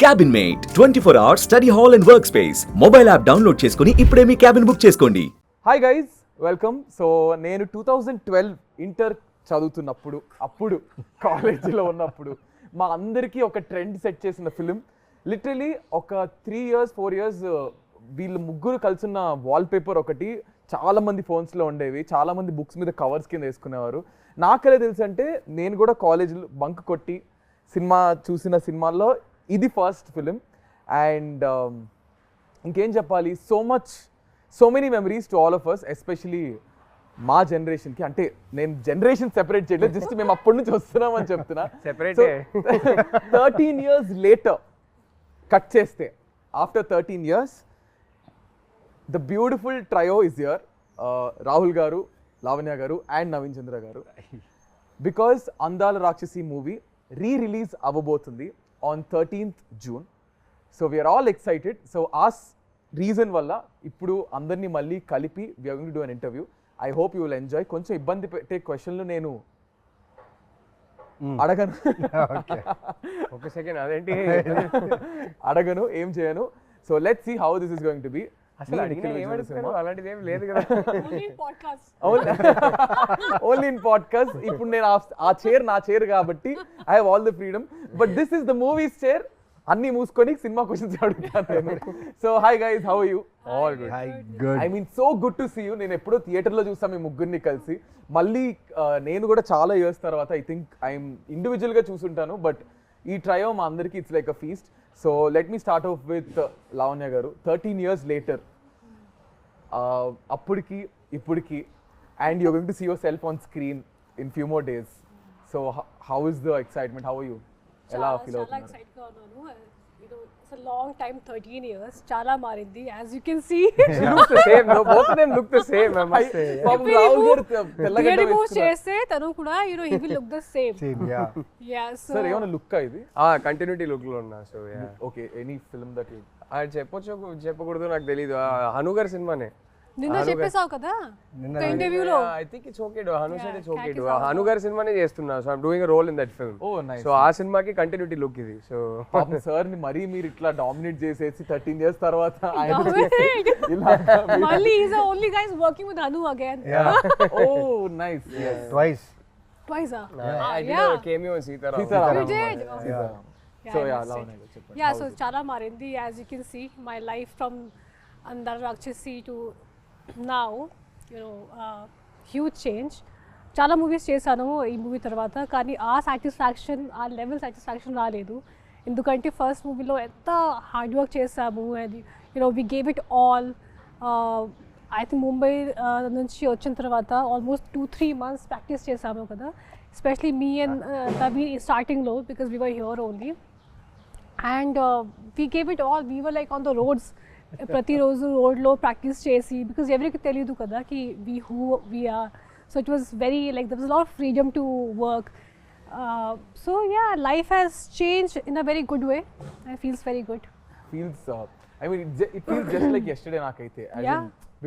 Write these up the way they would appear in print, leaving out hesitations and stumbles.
Cabin mate 24 hours study hall and work space mobile app download చేసుకుని ఇప్పుడే మీ cabin book చేసుకోండి. Hi guys, welcome. So నేను 2012 inter చదువుతున్నప్పుడు, అప్పుడు కాలేజీలో ఉన్నప్పుడు మా అందరికీ ఒక ట్రెండ్ సెట్ చేసిన ఫిలిం. లిటరలీ ఒక 3 years 4 years వీళ్ళు ముగ్గురు కలిసిన వాల్పేపర్ ఒకటి చాలా మంది ఫోన్స్లో ఉండేవి. చాలా మంది బుక్స్ మీద కవర్స్ కింద వేసుకునేవారు. నాకెలా తెలుసు అంటే నేను కూడా కాలేజీలో బంక్ కొట్టి సినిమా చూసిన సినిమాల్లో ఇది ఫస్ట్ ఫిలిం. అండ్ ఇంకేం చెప్పాలి, so many memories to all of us, especially మా జనరేషన్కి. అంటే నేను జనరేషన్ సెపరేట్ చేయలేదు, జస్ట్ మేము అప్పటి నుంచి వస్తున్నామని చెప్తున్నా. 13 years later కట్ చేస్తే, after 13 years the beautiful trio is here. Rahul garu, Lavanya garu and Naveen చంద్ర గారు. బికాస్ అందాల రాక్షసి మూవీ రీ-రిలీజ్ అవ్వబోతుంది on 13th June. So we are all excited. So reason వల్ల ఇప్పుడు అందరినీ మళ్ళీ కలిపి we are going to do an interview. I hope you will enjoy. కొంచెం ఇబ్బంది పెట్టే క్వశ్చన్లు నేను అడగను. ఒక సెకండ్, అదేంటి అడగను, ఏం చేయను. So let's see how this is going to be. అసలు అలాంటిది ఏం లేదు కదా. Only in podcast. ఇప్పుడు నేను ఆ చైర్ నా చైర్ కాబట్టి I have all the freedom. But this is the movies chair. అన్ని మూసుకొని సినిమా క్వశ్చన్స్ అడుగుతాను. So hi guys, how are you? All good. I mean so good to see you. నేను ఎప్పుడో థియేటర్లో చూస్తాను మీ ముగ్గురిని కలిసి. మళ్ళీ నేను కూడా చాలా ఇయర్స్ తర్వాత ఐ థింక్ ఐఎమ్ ఇండివిజువల్గా చూసుంటాను, బట్ ఈ ట్రయో మా అందరికీ it's like a feast. So let me start off with Lavanya గారు. 13 years later, అప్పటికి ఇప్పటికి, and you're going to see yourself on screen in few more days. So how is the excitement? How are you? ఎలా feel అవుతున్నారు? It's a long time, 13 years. Chala marindi, as you can see. She looks the same. No, both of them look the same, I must say. Theatre moves cheste tanu kuda, he will look the same. Yeah, so sir, ఏమన్నా look ఇది? Continuity look లో ఉన్నా. So yeah, okay. Any film that you చెప్పకూడదు, నాకు తెలీదు. హను గారి సినిమానే నిన్న చెప్పేసావు కదా ఇంటర్వ్యూలో. I think it's okay. Hanu side it's okay. Hanu గారి సినిమానే చేస్తున్నా. So I am doing a role in that film. Oh nice. So ఆ సినిమాకి కంటిన్యూటీ లుక్ ఇది. సో పాపం సార్ ని మరీ మీరు ఇట్లా డామినేట్ చేసేసి 13 years తర్వాత మళ్ళీ he's the only guy working with Hanu again. Oh nice. Yes. Twice. I did a cameo in Sitaram. You did? So yeah, Lavanya. Yeah, so chala marindi, as you can see, my life from Andala Rakshasi to now, huge change. చాలా movies చేశాను ఈ movie తర్వాత, కానీ ఆ satisfaction, ఆ level satisfaction రాలేదు. ఎందుకంటే first మూవీలో ఎంత హార్డ్ వర్క్ చేసాము, and we gave it all. I think Mumbai నుంచి వచ్చిన తర్వాత ఆల్మోస్ట్ 2-3 months ప్రాక్టీస్ చేసాము కదా, ఎస్పెషలీ మీ అండ్ నవీన్ స్టార్టింగ్లో, because we were here only. And we gave it all. We were like on the roads, ప్రతిరోజు రోడ్లో practice చేసి, బికాస్ ఎవరికి తెలియదు కదా కి who we are. So it was very like there was lot of freedom to work. So yeah, life has changed in a very good way. I feels very good. Feels I mean it feels just like yesterday నాకైతే,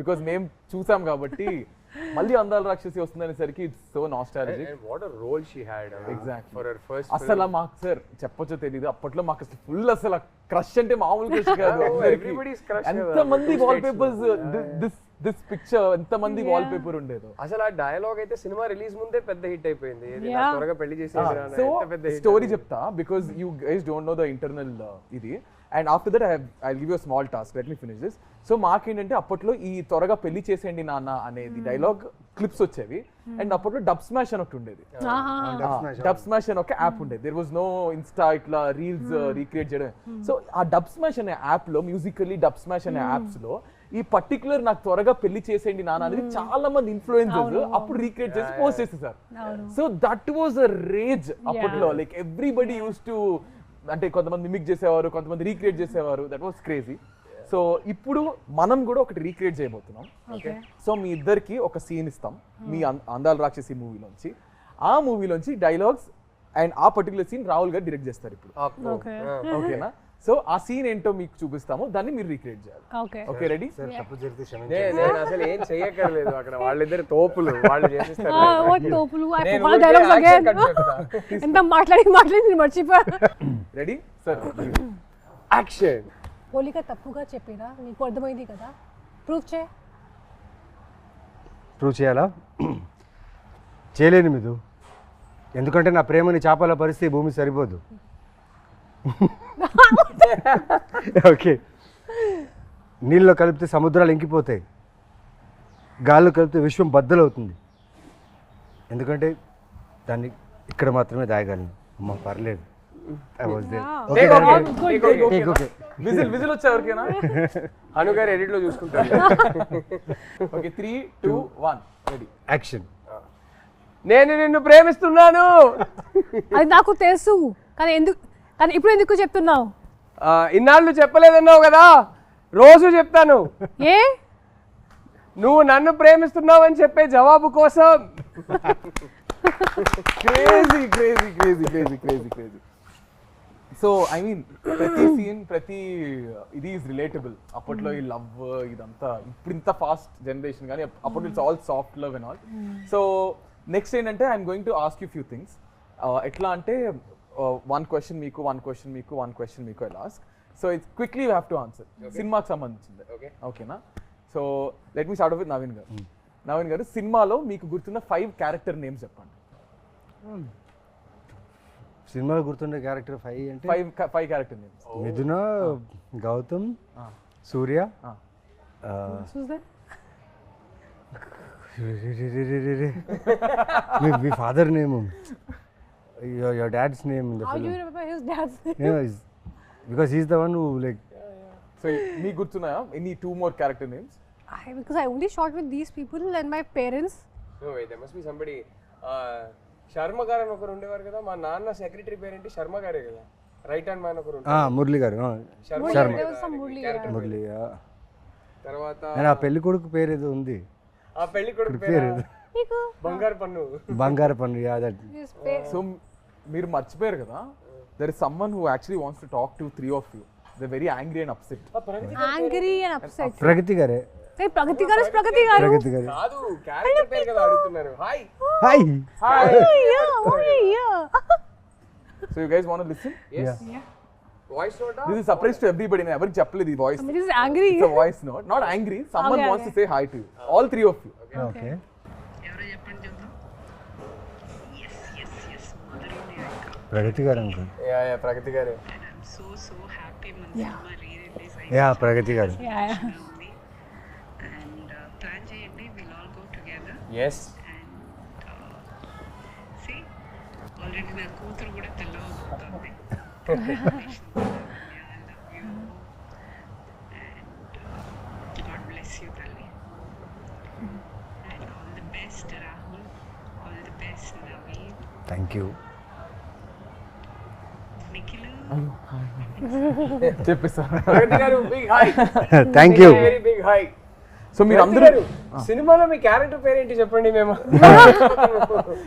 because మేము చూసాం కాబట్టి. మళ్ళీ అందాల రాక్షసి వస్తుందనేసరికి it's so nostalgic. And what a role she had. Exactly. For her first అసలు మాకు sir చెప్పొచ్చో తెలీదు, అప్పట్లో మాకు అసలు ఫుల్ అసలు క్రష్ అంటే మామూలు క్రష్ కాదు. Everybody's crush. ఎంత మంది వాల్ పేపర్స్, దిస్ పిక్చర్ ఎంత మంది వాల్ పేపర్ ఉండేదో. అసలు ఆ డైలాగ్ అయితే సినిమా రిలీజ్ ముందే పెద్ద హిట్ అయిపోయింది. త్వరగా పెళ్లి చేసి సో స్టోరీ చెప్తా, because you guys don't know the internal ఇది. And after that I give you small task. Let me finish this. So మాకేంటంటే అప్పట్లో ఈ త్వరగా పెళ్లి చేసేయండి నాన్న అనేది డైలాగ్ క్లిప్స్ వచ్చేవి. అండ్ అప్పట్లో డబ్ స్మాష్ అని ఒకటి ఉండేది. డబ్ స్మాష్ అని ఒక యాప్ ఉండేది. దేర్ వాజ్ నో ఇన్స్టా ఇట్లా రీల్స్ రీక్రియేట్ చేయడం. సో ఆ డబ్ స్మాష్ అనే యాప్ లో, మ్యూజికల్లీ డబ్ స్మాష్ అనే యాప్స్ లో ఈ పర్టికులర్ నాకు త్వరగా పెళ్లి చేసేయండి నాన్న అనేది చాలా మంది ఇన్ఫ్లుయెన్సర్స్ అప్పుడు రీక్రియేట్ చేసి పోస్ట్ చేసేసారు. So that was a rage అప్పట్లో. లైక్ ఎవ్రీబడి యూస్ టు, అంటే కొంతమంది మిమిక్ చేసేవారు, కొంతమంది రీక్రియేట్ చేసేవారు. That was crazy. సో ఇప్పుడు మనం కూడా ఒకటి రీక్రియేట్ చేయబోతున్నాం. సో మీ ఇద్దరికి ఒక సీన్ ఇస్తాం మీ అందాల రాక్షసి మూవీలోంచి. ఆ మూవీలోంచి డైలాగ్స్ అండ్ ఆ పర్టికులర్ సీన్ రాహుల్ గారు డైరెక్ట్ చేస్తారు ఇప్పుడు. ఓకేనా? సో ఆ సీన్ ఏంటో మీకు చూపిస్తాము, దాన్ని మీరు రీక్రియేట్ చేయాలి. Okay, ready? నేను అసలు ఏం చెయ్యక్కర్లేదు, అక్కడ వాళ్ళిద్దరు తోపులు, వాళ్ళు చేసేస్తారు. ఎంత మాట్లాడి మర్చిపోయా. Ready sir? యాక్షన్. పోలిక తప్పుగా చెప్పినా నీకు అర్థమైంది కదా, ప్రూఫ్ చే. ప్రూవ్ చేయాలా? చేయలేను మీదు, ఎందుకంటే నా ప్రేమని చేపల పరిస్థితి భూమి సరిపోదు. ఓకే, నీళ్ళలో కలిపితే సముద్రాలు ఇంకిపోతాయి, గాల్లో కలిపితే విశ్వం బద్దలవుతుంది. ఎందుకంటే దాన్ని ఇక్కడ మాత్రమే దాయగలను. అమ్మ పర్లేదు, విజిల్ వచ్చా ఎవరికైనా? హను గారు ఎడిట్ లో చూసుకుంటారు. Okay 3, 2, 1 ready action. నేను నిన్ను ప్రేమిస్తున్నాను. అది నాకు తెలుసు, కానీ ఇప్పుడు ఎందుకు చెప్తున్నావు? ఇన్నాళ్ళు చెప్పలేదన్నావు కదా, రోజు చెప్తాను. ఏ? నువ్వు నన్ను ప్రేమిస్తున్నావు అని చెప్పే జవాబు కోసం. క్రేజీ. సో ఐ మీన్ ప్రతి సీన్ ఇది ఈజ్ రిలేటబుల్. అప్పట్లో ఈ లవ్ ఇదంతా, ఇప్పుడు ఇంత ఫాస్ట్ జనరేషన్ కానీ అప్పట్లో it's all soft love and all. So next ఏంటంటే I'm going to ask you few things. ఎట్లా అంటే one question మీకు I ask. So it's quickly you have to answer. సినిమాకి సంబంధించింది, ఓకేనా? So let me start off with Naveen garu. Naveen గారు, సినిమాలో మీకు గుర్తున్న 5 క్యారెక్టర్ నేమ్స్ చెప్పండి. సినిమాలో గుర్తుండే క్యారెక్టర్ 5 అంటే 5 క్యారెక్టర్ నేమ్స్. మిథున, గౌతమ్, సూర్య, మీ father name, your dad's name in the How film. do you remember his dad's name? Yeah, because he's the one who like. So మీకు గుర్తున్నాయా any 2 more character names? Because I only shot with these people and my parents. No way, there must be somebody. Sharma గారు అని ఒకరు ఉండేవారు కదా, మా నాన్న secretary పేరేంటి? శర్మ గారే కదా, రైట్ హ్యాండ్ మ్యాన్ ఒకరు. మురళి గారు. Sharma. There was some Murli. Murali. తర్వాత నేను ఆ పెళ్లి కొడుకు పేరు ఏదో ఉంది. ఆ పెళ్లి కొడుకు పేరు బంగారు పన్ను. బంగారు పన్ను. His face. సో మీరు మర్చిపోయారు కదా, there is someone who actually wants to talk to 3 of you. They're very angry and upset. Angry and upset. ప్రగతి గారే. Hey, Pragati garu is Pragati garu. ప్రగతి గారే. కాదు, క్యారెక్టర్ పేరు కదా అడుగుతున్నారు. Hi hi. Yeah. So you guys want to listen? yes voice note. This is surprise to everybody. నేను ఎవరికి చెప్పలేదు ఈ voice. Somebody is angry. It's a voice note, not angry. Someone Okay, wants okay. to say hi to you. All 3 of you. Okay. ప్రగతి గారు uncle. Yeah ప్రగతి గారే. So happy when cinema re-release yeah Pragathi garu. Yeah. and plan cheyandi, we'll all go together yes and see, already na కూతురు కూడా తెల్లవబోతుంది. I love you and God bless you, Tali, and all the best, Rahul, all the best, Naveen, thank you. Nikhilu. చెప్పేసారు. ప్రగతి గారు big hi. Thank you. Very big hi. So మీరు అందరూ సినిమాలో మీ character పేరేంటి చెప్పండి మేము.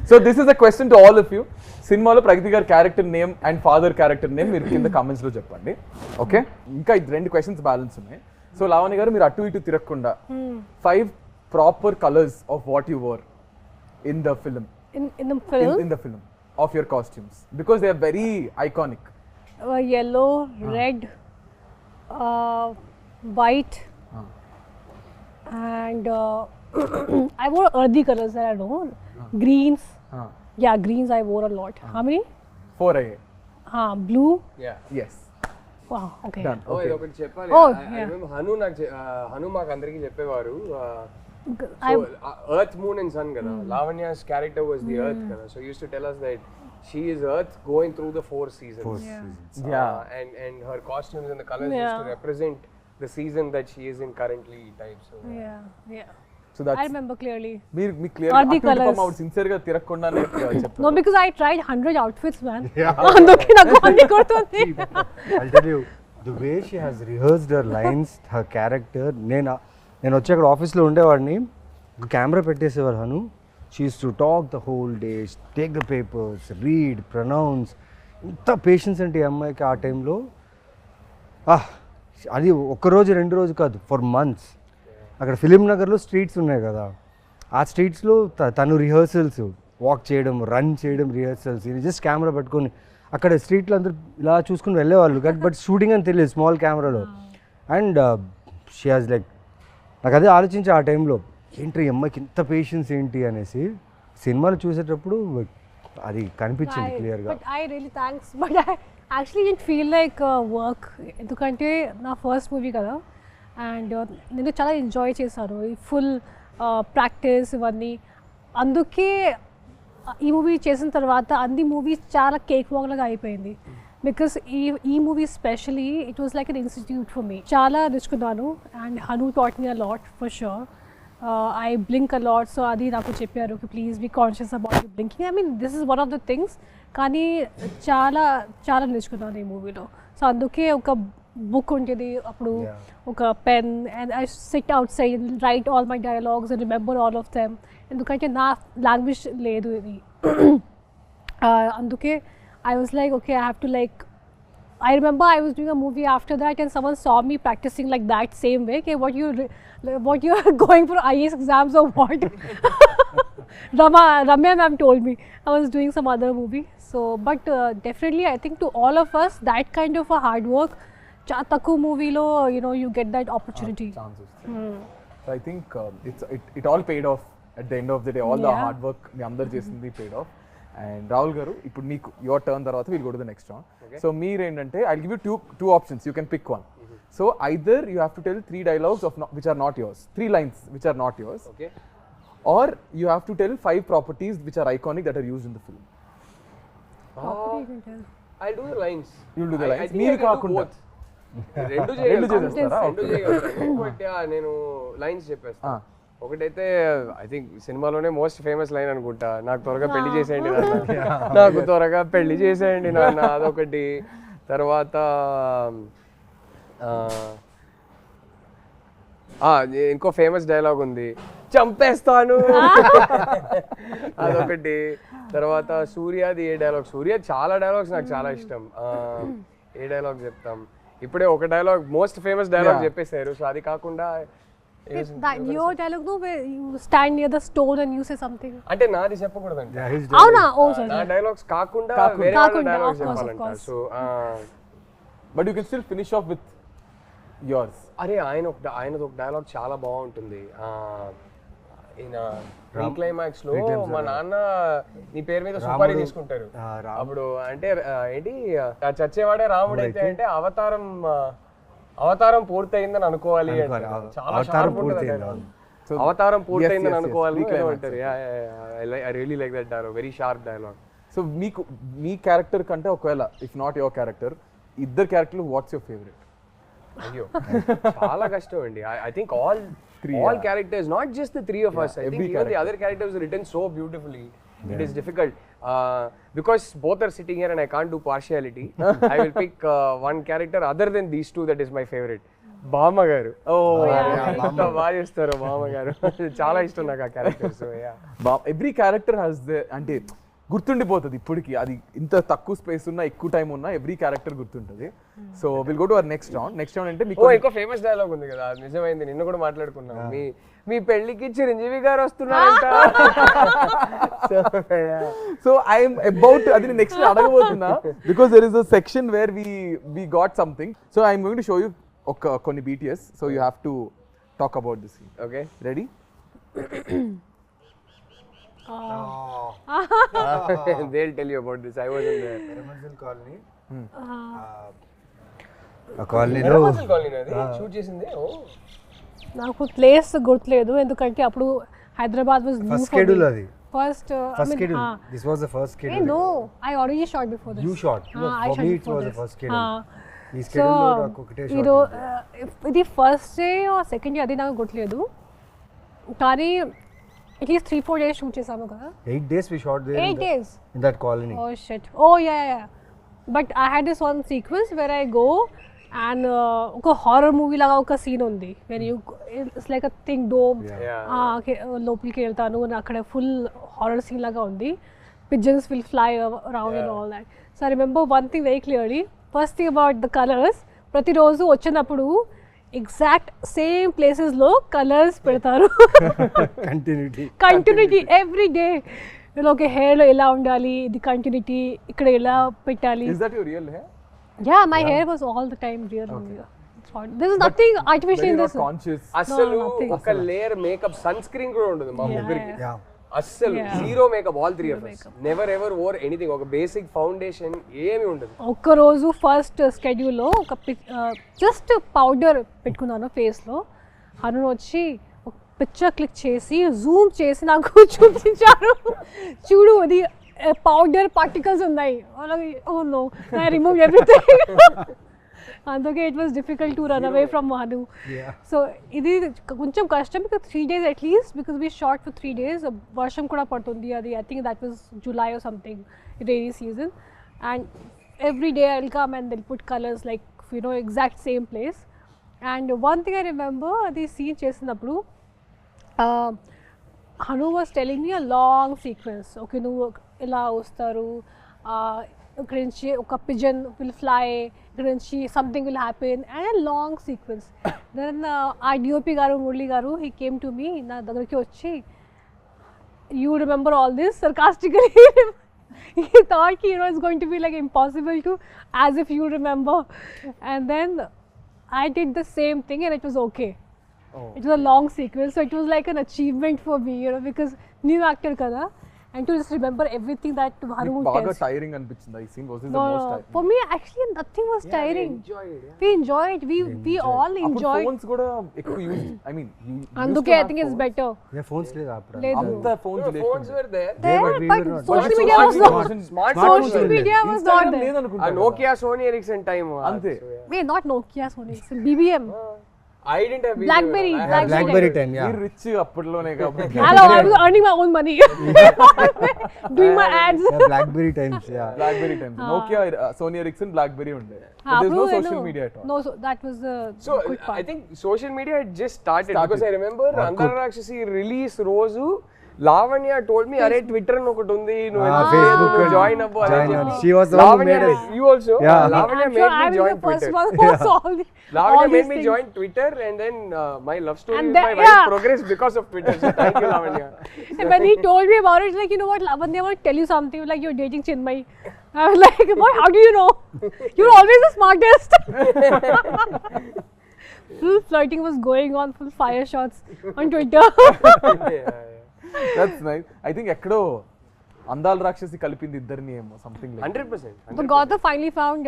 So this is a question to all of you. సినిమాలో ప్రగతి గారి character name and father character name మీరు కింద కామెంట్స్ లో చెప్పండి. ఓకే, ఇంకా 2 క్వశ్చన్స్ బ్యాలెన్స్ ఉన్నాయి. సో లావణ్య గారు, మీరు అటు ఇటు తిరగకుండా 5 proper colours of what you wore in the film. In the film, in the film of your costumes, because they are very iconic. Yellow, red, white, and I wore earthy colors that I know. Greens. Yeah, greens I wore a lot. How many? 4 అయ్యాయి. Blue. Yeah. Yes. Wow. Okay. Done. ఓ Okay. ఇది ఒకటి చెప్పాలి. Oh, I yeah. remember Hanu నాకు హను మాకు అందరికి చెప్పేవారు. I earth moon and sun కదా, Lavanya's character was the earth కదా, so used to tell us that she is earth going through the 4 seasons. Yeah. And her costumes and the colors used to Yeah. represent the season that she is in currently type. So yeah. So that's I remember clearly. మీరు మీ clear Are the colours. Sincere గా తిరగకుండానే చెప్పండి. No, because I tried 100 outfits, man. అందుకే నాకు అన్ని గుర్తుంది. I'll tell you, the way she has rehearsed her lines, her character. నేను వచ్చి అక్కడ ఆఫీస్లో ఉండేవాడిని, కెమెరా పెట్టేసేవారు Hanu. She used to talk the whole day, take the papers, read, pronounce. ఇంత పేషెన్స్ అంటే ఈ అమ్మాయికి ఆ టైంలో. అది ఒక్కరోజు 2 రోజు కాదు, ఫర్ మంత్స్. అక్కడ ఫిలిం నగర్లో స్ట్రీట్స్ ఉన్నాయి కదా, ఆ స్ట్రీట్స్లో తను రిహర్సల్స్, వాక్ చేయడం, రన్ చేయడం, రిహర్సల్స్. ఇది జస్ట్ కెమెరా పట్టుకొని అక్కడ స్ట్రీట్లో అందరూ ఇలా చూసుకుని వెళ్ళేవాళ్ళు బట్ షూటింగ్ అని తెలియదు స్మాల్ కెమెరాలో. అండ్ షీ హాజ్ లైక్ నాకు అదే ఆలోచించి ఆ టైంలో ఏంటి అమ్మాయికి ఇంత పేషెన్స్ ఏంటి అనేసి సినిమాలు చూసేటప్పుడు అది కనిపించింది క్లియర్గా. But I really thanks but I actually it feel like work, ఎందుకంటే నా ఫస్ట్ మూవీ కదా అండ్ నేను చాలా ఎంజాయ్ చేశాను ఈ ఫుల్ ప్రాక్టీస్ ఇవన్నీ. అందుకే ఈ మూవీ చేసిన తర్వాత అన్ని మూవీస్ చాలా కేక్ వాక్ లాగా అయిపోయింది. బికాస్ ఈ movie specially it was like an institute for me. చాలా నేర్చుకున్నాను and Hanu taught me a lot for sure. I blink a lot, so అది నాకు చెప్పారు please be conscious about blinking. I mean this is one of the things, కానీ చాలా చాలా నేర్చుకున్నాను ఈ మూవీలో. సో అందుకే ఒక బుక్ ఉంటుంది అప్పుడు, ఒక pen, and I SIT out side right all my dialogues and remember all of them. ఎందుకంటే నా లాంగ్వేజ్ లేదు ఇది. అందుకే I was like, okay, I have to like, I remember I was doing a movie after that and someone saw me practicing like that same way. Okay, what you are going for IAS exams or what? Ramya ma'am told me I was doing some other movie. So, but definitely I think to all of us, that kind of a hard work, Chataku movie lo, you know, you get that opportunity. So I think it all paid off at the end of the day. All the hard work మీ అందరు చేసింది paid off. And Rahul గారు ఇప్పుడు మీకు your turn తర్వాత will go to the next round. So మీరు ఏంటంటే I give you two options, you can pick one. So either you have to tell 3 dialogues of which are not yours, 3 lines which are not yours, Okay. or you have to tell 5 properties which are iconic that are used in the film. I'll do the lines. You'll do the I lines. think I మీరు can do కాకుండా both. రెండు చేసేస్తారా? చేయగలుగుతాను. But నేను lines చెప్పేస్తాను. ఒకటైతే I think సినిమాలోనే most famous line అనుకుంటా, నాకు త్వరగా పెళ్లి చేసేయండి నాన్న, నాకు త్వరగా పెళ్లి చేసేయండి నాన్న, అదొకటి. తర్వాత ఇంకో ఫేమస్ డైలాగ్ ఉంది, చంపేస్తాను, అదొకటి. తర్వాత సూర్యాది ఏ డైలాగ్, సూర్య చాలా డైలాగ్స్ నాకు చాలా ఇష్టం. ఏ డైలాగ్ చెప్తాం, ఇప్పుడే ఒక డైలాగ్ మోస్ట్ ఫేమస్ డైలాగ్ చెప్పేశారు. సో అది కాకుండా That your dialogue, no, where you stand near the stone and you say something. అంటే నాది చెప్పకూడదండి, అవునా? ఓ సారీ, నా డైలాగ్స్ కాకుండా వేరే డైలాగ్స్ చెప్పాలంట. So but you can still finish off with yours. అరే ఆయనది ఒక డైలాగ్ చాలా బాగుంటుంది. ఈయన క్లైమాక్స్ లో మా నాన్న నీ పేరు మీద సుపారీ తీసుకుంటారు. అప్పుడు అంటే ఏంటి, చచ్చేవాడే రాముడు అయితే అంటే అవతారం పూర్తయిందని అనుకోవాలి అంటారు. చాలా షార్ప్ ఉంటుంది. అవతారం పూర్తయిందని అనుకోవాలి అంటారు. I really like that dialogue, very sharp dialogue. So మీకు మీ క్యారెక్టర్ కంటే ఒకవేళ ఇఫ్ నాట్ యువర్ క్యారెక్టర్, ఇద్దరు క్యారెక్టర్లు వాట్స్ యువర్ ఫేవరెట్? అయ్యో చాలా కష్టం అండి. I think all characters, not just the 3 of us. I think even the other characters are written so beautifully. It is difficult because both are sitting here and I can't do partiality. I will pick one character other than these two that is my favorite. Bama garu. ఎంత బాగా చేస్తారు బామ గారు, చాలా ఇష్టం నాకు ఆ character. So every character has the, అంటే గుర్తుండిపోతుంది ఇప్పటికి. అది ఇంత తక్కువ స్పేస్ ఉన్నా ఎక్కువ టైం ఉన్నా ఎవ్రీ క్యారెక్టర్ గుర్తుంటుంది. So will go to our next round. Next round అంటే మీకు ఇంకో ఫేమస్ డైలాగ్ ఉంది కదా, అది నిజమైంది, నిన్న కూడా మాట్లాడుకున్నాం. మీ పెళ్లికి చిరంజీవి గారు వస్తున్నారంట. సో ఐఎమ్ అబౌట్ అది నెక్స్ట్ అడగబోతున్నా, because there is a section where we got something. So I'm going to show you కొన్ని BTS. So you have to talk about this. Okay, ready? They'll tell you about this. I wasn't there. Permanent colony. ఆ కాలనీలో shoot చేసింది. నాకు place గుర్తులేదు, ఎందుకంటే అప్పుడు Hyderabad was new for me. అది first schedule. This was the first schedule. No, I already shot before this. You shot. I For me it was the first schedule. ఈ so schedule లో నాకు ఒకటే shot. ఇది first day second day అది నాకు గుర్తులేదు, కానీ అట్లీస్ట్ 3-4 days షూట్ చేసాము కదా. 8 days we shot there. 8 days in that colony. Oh shit. Oh yeah. But I had this one sequence where I go and ఒక హారర్ మూవీ లాగా ఒక scene ఉంది, when you it's like a thing dome, లోపలికి వెళ్తాను and అక్కడ full horror scene లాగా ఉంది. Pigeons will fly around and all that. So I remember one thing very clearly. First thing about the colors, ప్రతిరోజు వచ్చినప్పుడు exact same ప్లేసెస్లో colours పెడతారు. Continuity every day. Okay హెయిర్లో ఎలా ఉండాలి, ఇది కంటిన్యూటీ ఇక్కడ ఎలా పెట్టాలి. Is that your real hair? Yeah, my hair was all the time real only. There is nothing artificial Very in not this. conscious. అస్సలు nothing. ఒక లేయర్ మేకప్ సన్ స్క్రీన్ కూడా ఉండదు మా ముగ్గురికి. యా అస్సలు zero makeup all three of us. Never ever or anything. ఒక basic foundation ఏమీ ఉండదు. ఒక్కరోజు ఫస్ట్ స్కెడ్యూల్లో ఒక జస్ట్ పౌడర్ పెట్టుకున్నాను ఫేస్లో. హను వచ్చి ఒక పిక్చర్ క్లిక్ చేసి జూమ్ చేసి నాకు చూపించారు, చూడు అది పౌడర్ పార్టికల్స్ ఉన్నాయి. Oh no, I remove everything. అందుకే it was difficult to run away from Hanu. So ఇది కొంచెం కష్టం, because 3 days at least, because we shot for 3 days. వర్షం కూడా పడుతుంది, అది I think that was July or something, rainy season. And every day I will come and దిల్ put colours like exact same place. And one thing I remember, అది scene చేసినప్పుడు Hanu was telling me a long sequence. Okay నువ్వు ఇలా వస్తారు, ఇక్కడ నుంచి ఒక pigeon will fly, ఇక్కడ నుంచి something will happen, and long sequence. Then ఆ డిఓపి గారు మురళి గారు హీ కేమ్ టు మీ, నా దగ్గరికి వచ్చి, you remember all this sarcastically. He thought it's going to be like impossible to, as if you remember. And then I did the same thing and it was okay. It was a long sequence, so it was like an achievement for me, because new actor kada, and to just remember everything that Haru బాగా tells. Tiring అనిపించింది ఈ scene. Was this the No, most no, tiring? for me actually nothing was tiring. We enjoyed. We all enjoyed. Phones కూడా ఎక్కువ use, I mean అందుకే I think it's better. Yeah phones లేదా అప్పుడు లేదు. అంత phones phones were there. There, but we but were not- social But media was not. Smartphones Social were media was not there. లేదనుకుంటా. Nokia Sony Ericsson time అంతే. Wait, not Nokia, Sony, it's BBM. I didn't have Blackberry, I had blackberry time. Yeah మీరు rich అప్పట్లోనే కాబట్టి. Hello, I was earning my own money, doing my ads. BlackBerry times. Yeah BlackBerry times, Nokia, Sony Ericsson, BlackBerry ఉండే. हाँ, There's no approve, social no. media at all. No, so that was the So good part. I think social media had just started because I remember Andala Rakshasi release రోజు Lavanya told me, అరే Twitter అని ఒకటి ఉంది, నువ్వు Facebook and join అవ్వు అని join చెప్పి. She was the one who Lavanya, made us. you also? Yeah. Lavanya I'm sure made me I was join the first Twitter. one who saw all Lavanya these made me things. join Twitter, and then my love story And with then- my wife yeah. progressed because of Twitter. So thank you, Lavanya. And when he told me about it, he's like, you know what, Lavanya, I want to tell you something. Like, you're dating Chinmay. I was like, boy, how do you know? You're always the smartest. Full flirting was going on, full fire shots on Twitter. That's nice. I think ఎక్కడో అందాల రాక్షసి కలిపింది ఇద్దరిని ఏమో, something like. 100%. But Gautam finally found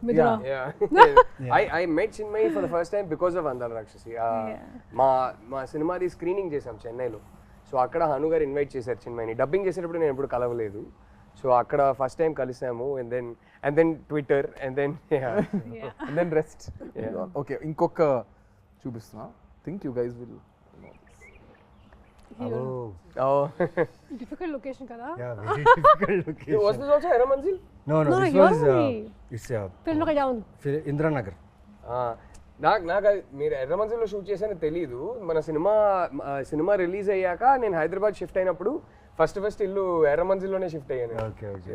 Midra. Yeah. I met Chinmay for the first time because of Andala Rakshasi. మా సినిమాది screening చేసాం చెన్నైలో. So అక్కడ హను గారు ఇన్వైట్ చేశారు చిన్మయ్ని. డబ్బింగ్ చేసేటప్పుడు నేను ఎప్పుడు కలవలేదు. సో అక్కడ ఫస్ట్ టైం కలిసాము. And then Twitter and then and then rest. Okay, ఇంకొక చూపిస్తున్నా. Think you guys will know this. Difficult location, kada? Yeah, very difficult location. Was this also Era Manzil? No, No, this yours was only. it's Film look down. Indranagar. నాకు అది మీరు ఎర్ర మంజిల్లో shoot చేసానో తెలీదు. మన cinema release అయ్యాక నేను Hyderabad shift అయినప్పుడు first ఇల్లు ఎర్ర మంజిల్లోనే షిఫ్ట్ అయ్యాను. Okay okay.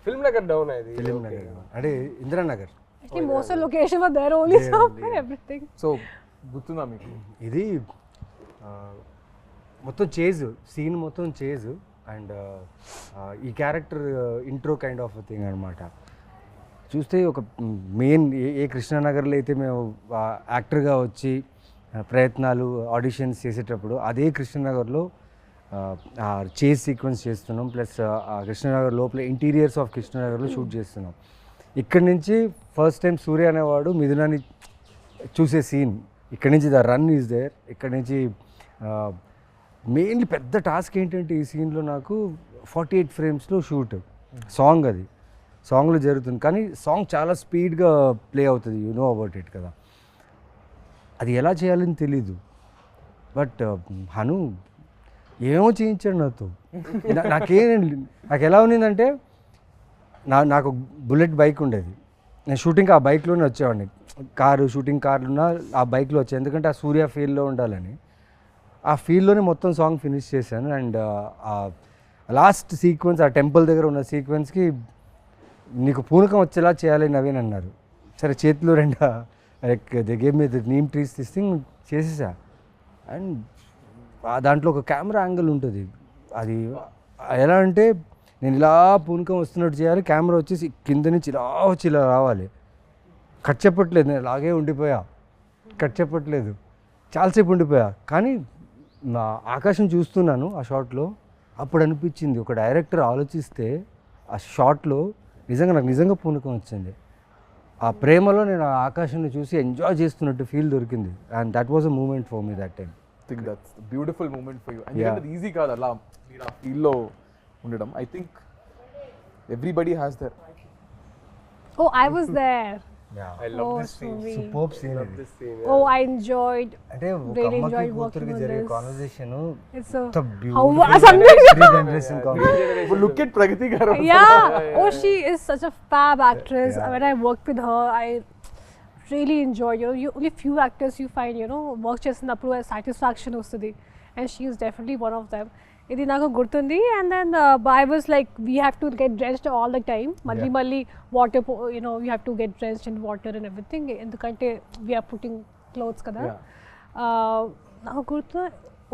Film Nagar down అది. ఫిలిం నగర్ అంటే Indranagar. Actually, most of the location were there only, somewhere, everything. So గుర్తుందా మీకు? ఇది మొత్తం చేజ్ సీన్ మొత్తం చేజ్ అండ్ ఈ character intro kind of thing అనమాట. చూస్తే ఒక మెయిన్ ఏ కృష్ణానగర్లో అయితే మేము యాక్టర్గా వచ్చి ప్రయత్నాలు ఆడిషన్స్ చేసేటప్పుడు అదే కృష్ణానగర్లో చేజ్ సీక్వెన్స్ చేస్తున్నాం. ప్లస్ కృష్ణానగర్ లోపల ఇంటీరియర్స్ ఆఫ్ కృష్ణానగర్లో షూట్ చేస్తున్నాం. ఇక్కడి నుంచి ఫస్ట్ టైం సూర్య అనేవాడు మిథునాన్ని చూసే సీన్. ఇక్కడి నుంచి ద రన్ ఈజ్ దేర్. ఇక్కడి నుంచి మెయిన్లీ పెద్ద టాస్క్ ఏంటంటే ఈ సీన్లో నాకు 48 ఫ్రేమ్స్లో షూట్. సాంగ్ అది సాంగ్లో జరుగుతుంది, కానీ సాంగ్ చాలా స్పీడ్గా ప్లే అవుతుంది. యు నో అబౌట్ ఇట్ కదా. అది ఎలా చేయాలని తెలీదు. బట్ హను ఏమో చేయించాడు నాతో. నాకు ఎలా ఉన్నిందంటే నాకు బుల్లెట్ బైక్ ఉండేది. నేను షూటింగ్ ఆ బైక్లోనే వచ్చేవాడిని. షూటింగ్ కార్లున్నా ఆ బైక్లో వచ్చాను, ఎందుకంటే ఆ సూర్య ఫీల్డ్లో ఉండాలని. ఆ ఫీల్డ్లోనే మొత్తం సాంగ్ ఫినిష్ చేశాను. అండ్ లాస్ట్ సీక్వెన్స్ ఆ టెంపుల్ దగ్గర ఉన్న సీక్వెన్స్కి నీకు పూనకం వచ్చేలా చేయాలి నవీన్ అన్నారు. సరే చేతిలో దే గేమ్ మీద నీమ్ ట్రీస్ తీసి చేసేసా. అండ్ దాంట్లో ఒక కెమెరా యాంగిల్ ఉంటుంది. అది ఎలా అంటే నేను ఇలా పూనకం వస్తున్నట్టు చేయాలి, కెమెరా వచ్చేసి కింద నుంచి ఇలా వచ్చి ఇలా రావాలి. కట్ చెప్పట్లేదు, నేను అలాగే ఉండిపోయా, కట్ చెప్పట్లేదు, చాలాసేపు ఉండిపోయా. కానీ నా ఆకాశం చూస్తున్నాను ఆ షాట్లో, అప్పుడు అనిపించింది ఒక డైరెక్టర్ ఆలోచిస్తే ఆ షాట్లో నాకు నిజంగా పూనకం వచ్చింది. ఆ ప్రేమలో నేను ఆ ఆకాశాన్ని చూసి ఎంజాయ్ చేస్తున్నట్టు ఫీల్ దొరికింది. And that was a moment for me that time. Think that's beautiful moment for you. ఎందుకంటే అది ఈజీ కాదు అలా మీరు ఆ ఫీల్లో ఉండడం. I think everybody has their. Oh, I was there. I love Oh, this scene. sweet. Superb scene Love this scene. Oh, I enjoyed. అంటే ఒక Really అమ్మకి enjoyed కూతురికి working on జరిగే this. Conversation It's a beautiful something. Generation conversation. Look at Pragathi garu. Yeah. Oh, she is such a fab actress. Yeah. When I worked with her, I really enjoyed. You only few actors you find, work చేసినప్పుడు satisfaction వస్తుంది, and she is definitely one of them. ఇది నాకు గుర్తుంది. And then I was like, we have to get drenched all the time. మళ్ళీ water, you have to get drenched in water and everything. ఎందుకంటే we are putting clothes కదా. నాకు గుర్తు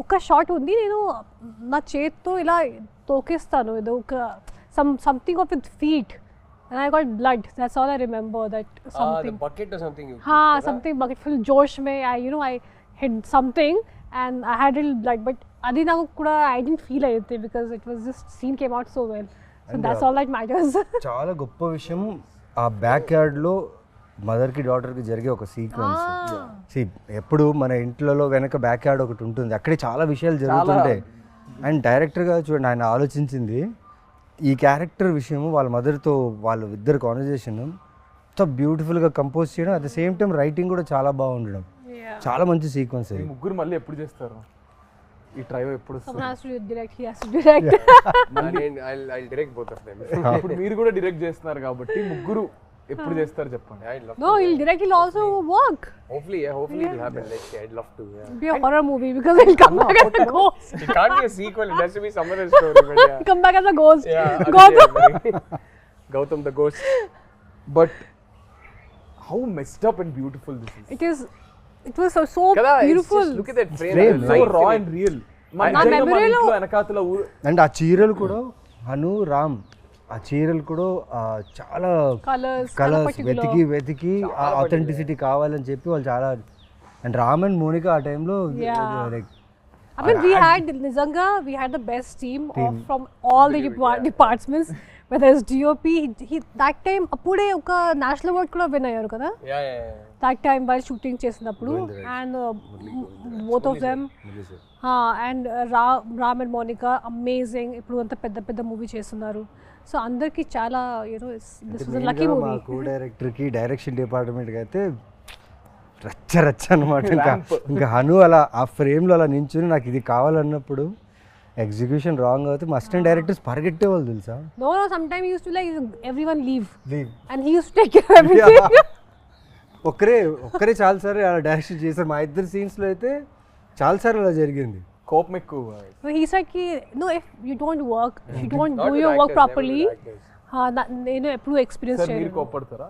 ఒక shot ఉంది, నేను నా చేత్తో ఇలా తోకేస్తాను, ఏదో ఒక something of with feet, and I got blood. That's all I remember. That something. The bucket or something. Something bucket full Josh mein. I hit something and I had a little blood, but adi naku kuda I didn't feel anything because it was just scene came out so well. So And that's all that matters. చాలా గొప్ప విషయం ఆ back యార్డ్లో మదర్కి డాటర్కి జరిగే ఒక sequence. ఎప్పుడు మన ఇంట్లో వెనక బ్యాక్ యార్డ్ ఒకటి ఉంటుంది, అక్కడే చాలా విషయాలు జరుగుతుంటాయి. అండ్ డైరెక్టర్గా చూడండి, ఆయన ఆలోచించింది ఈ క్యారెక్టర్ విషయం, వాళ్ళ మదర్తో వాళ్ళ ఇద్దరు కాన్వర్జేషన్ ఎంత బ్యూటిఫుల్గా కంపోజ్ చేయడం, at the same time writing కూడా చాలా బాగుండడం. చాలా మంచి సీక్వెన్స్ అది. ముగ్గురు మళ్ళీ ఎప్పుడు చేస్తారు ఈ ట్రైవ్? ఎప్పుడు Someone has to direct. He has to direct. I'll direct both of them. ఇప్పుడు మీరు కూడా డైరెక్ట్ చేస్తున్నారు కాబట్టి ముగ్గురు ఎప్పుడు చేస్తారు చెప్పండి. I'd love No, he'll direct. He'll also work. Hopefully it'll happen. Let's see. I'd love to. Yeah. It'll be a horror movie because he'll come back as a ghost. It can't be a sequel. It has to be some other story. But yeah. He'll come back as a ghost. Yeah. Gautam. Gautam the ghost. But how messed up and beautiful this is. It was so Kada, it's beautiful. just look at that frame. Frame, the so lights రా in it. And real. నా మెమరీలో వెనకాతల and ఆ చీరలు కూడా హను రామ్, ఆ చీరలు కూడా చాలా కలర్స్ వెతికి ఆ ఆథెంటిసిటీ కావాలని చెప్పి వాళ్ళు చాలా. అండ్ రామ్ అండ్ మోనికా ఆ టైంలో like I mean, we had the best team from all the departments. Whether it's DOP, he that time appude oka national award kuda win ayyaru kada. Yeah. That time while shooting chesinappudu, and both of them and Ram and Monica amazing. Ippudu anta pedda movie chestunaru. So andarki chala this was a lucky movie. మా co director కి direction department కి అయితే రచ్చ అనమాట. ఇంకా హను అలా ఆ ఫ్రేమ్లో అలా నించుని నాకు ఇది కావాలన్నప్పుడు ఎగ్జిక్యూషన్ రాంగ్ అవుతే మా అసిస్టెంట్ డైరెక్టర్స్ పరిగెట్టేవాళ్ళు తెలుసా. No, sometimes he used to like everyone leave. And he used to take care of everything. ఒక్కరే చాలాసార్లు అలా డైరెక్షన్ చేశారు. మా ఇద్దరు సీన్స్లో అయితే చాలాసార్లు అలా జరిగింది. కోపం ఎక్కువ. He said no, if you don't work, if you don't Not do with your work actors, properly, never with actors. నేను ఎప్పుడు ఎక్స్పీరియన్స్ సార్ మీరు చేయలేదు. కోపడతారా?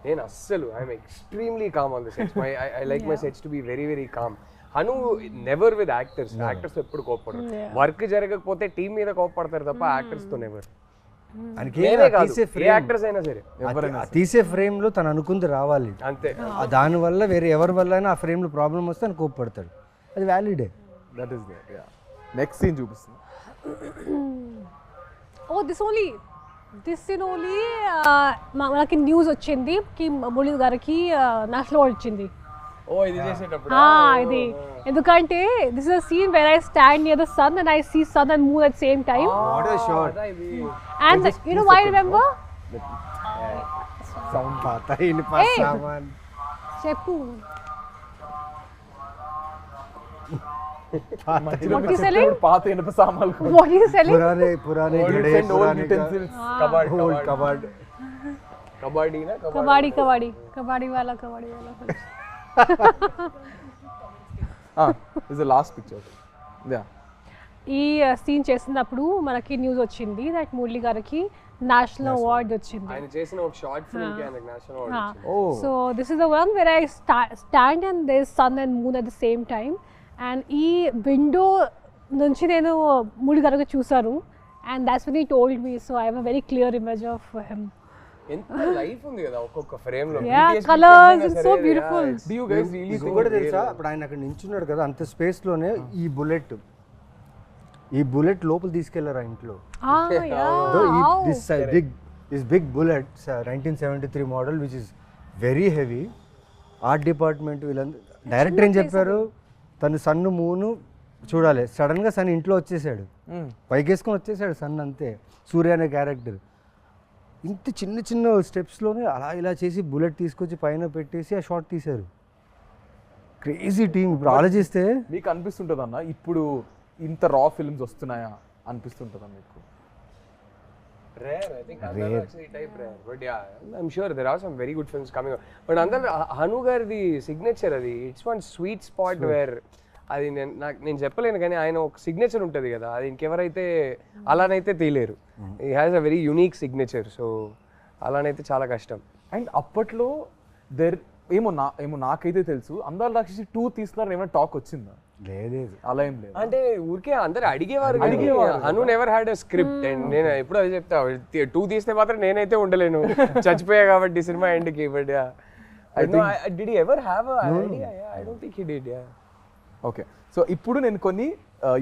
నేను అస్సలు I'm extremely calm on the sets. I like my sets to be very very calm. Hanu never with actors. Actors ఎప్పుడు కోపడరు. Work జరగకపోతే టీం మీద కోపడతారు తప్ప యాక్టర్స్ తో నెవర్. యాక్టర్స్ అయినా సరే తీసే ఫ్రేమ్ లో తను అనుకుంది రావాలి అంతే. దాని వల్ల వేరే ఎవరి వల్ల అయినా ఆ ఫ్రేమ్ లో ప్రాబ్లం వస్తే అని కోపడతాడు. అది వ్యాలిడే. That is there. Yeah. Next scene చూపిస్తుంది. This scene only మనకి న్యూస్ వచ్చింది కి మురళి గారికి నేషనల్ అవార్డ్ వచ్చింది. ఇది చేసేటప్పుడు ఇది ఎందుకంటే this is a scene where I stand near the sun and I see sun and moon at same time. What a shot. And you know why I remember? సౌండ్ పాతా ఇన్ పాస్ సామాన్ చెప్పు. What you selling? పాత ఇనుప సామాన్లు. What are you selling? పురానే గడే పురానే కబర్డ్ కబడ్డీ వాలా is the last picture. Yeah. ఈ సీన్ చేసినప్పుడు మనకి న్యూస్ వచ్చింది దట్ మురళి గారికి నేషనల్ అవార్డ్ వచ్చింది. ఆయన చేసిన ఒక షార్ట్ ఫిల్మ్ కి ఆయనకి నేషనల్ అవార్డ్ వచ్చింది. So this is the one where I stand and there is sun and moon at the same time. And ఈ విండో నుంచి నేను మూడు గనక చూసాను and that's when he told me so I have a very clear image of him. ఎంత life ఉంది కదా ఒక్కొక్క ఫ్రేమ్ లో. Yeah, colors, it's so beautiful. Do you guys really think కూడా తెలుసా ఇప్పుడు ఆయన అక్కడ నించున్నాడు కదా అంత స్పేస్ లోనే ఈ బుల్లెట్ లోపల తీసుకెళ్లారు ఆ ఇంట్లో. This big bullet 1973 model which is very heavy. Art department వీళ్ళందరూ డైరెక్టర్ ఏం చెప్పారు తను సన్ను మూను చూడాలి, సడన్ గా సన్ ఇంట్లో వచ్చేసాడు, పైకేసుకొని వచ్చేసాడు సన్ అంతే. సూర్య అనే క్యారెక్టర్ ఇంత చిన్న చిన్న స్టెప్స్లోనే అలా ఇలా చేసి బుల్లెట్ తీసుకొచ్చి పైన పెట్టేసి ఆ షాట్ తీశారు. Crazy team. ఇప్పుడు ఆలోచిస్తే మీకు అనిపిస్తుంటుంది అన్న ఇప్పుడు ఇంత రా ఫిల్మ్స్ వస్తున్నాయా అనిపిస్తుంటుందా మీకు? Rare, I think Andala Rakshasi type rare, but yeah, I'm sure there are some very good films coming up. But Andala Hanu gardi signature adi, it's one sweet spot where అది నేను చెప్పలేను కానీ ఆయన ఒక signature ఉంటుంది కదా, అది ఇంకెవరైతే అలానైతే తీయలేరు. He has a very unique signature, so అలానైతే చాలా కష్టం. అండ్ అప్పట్లో ఏమో నాకైతే తెలుసు అందాల రాక్షసి 2 తీస్తున్నారు ఏమైనా టాక్ వచ్చిందా? లేదు, అలా ఏం లేదు. అంటే ఊరికే అందరు అడిగేవారు. Hanu never had a script and నేను ఎప్పుడు అది చెప్తా 2 తీస్తే మాత్రం నేనైతే ఉండలేను, చచ్చిపోయా కాబట్టి సినిమా ఎండ్కి. But did he ever have a idea? I don't think he did. Okay, so ఇప్పుడు నేను కొన్ని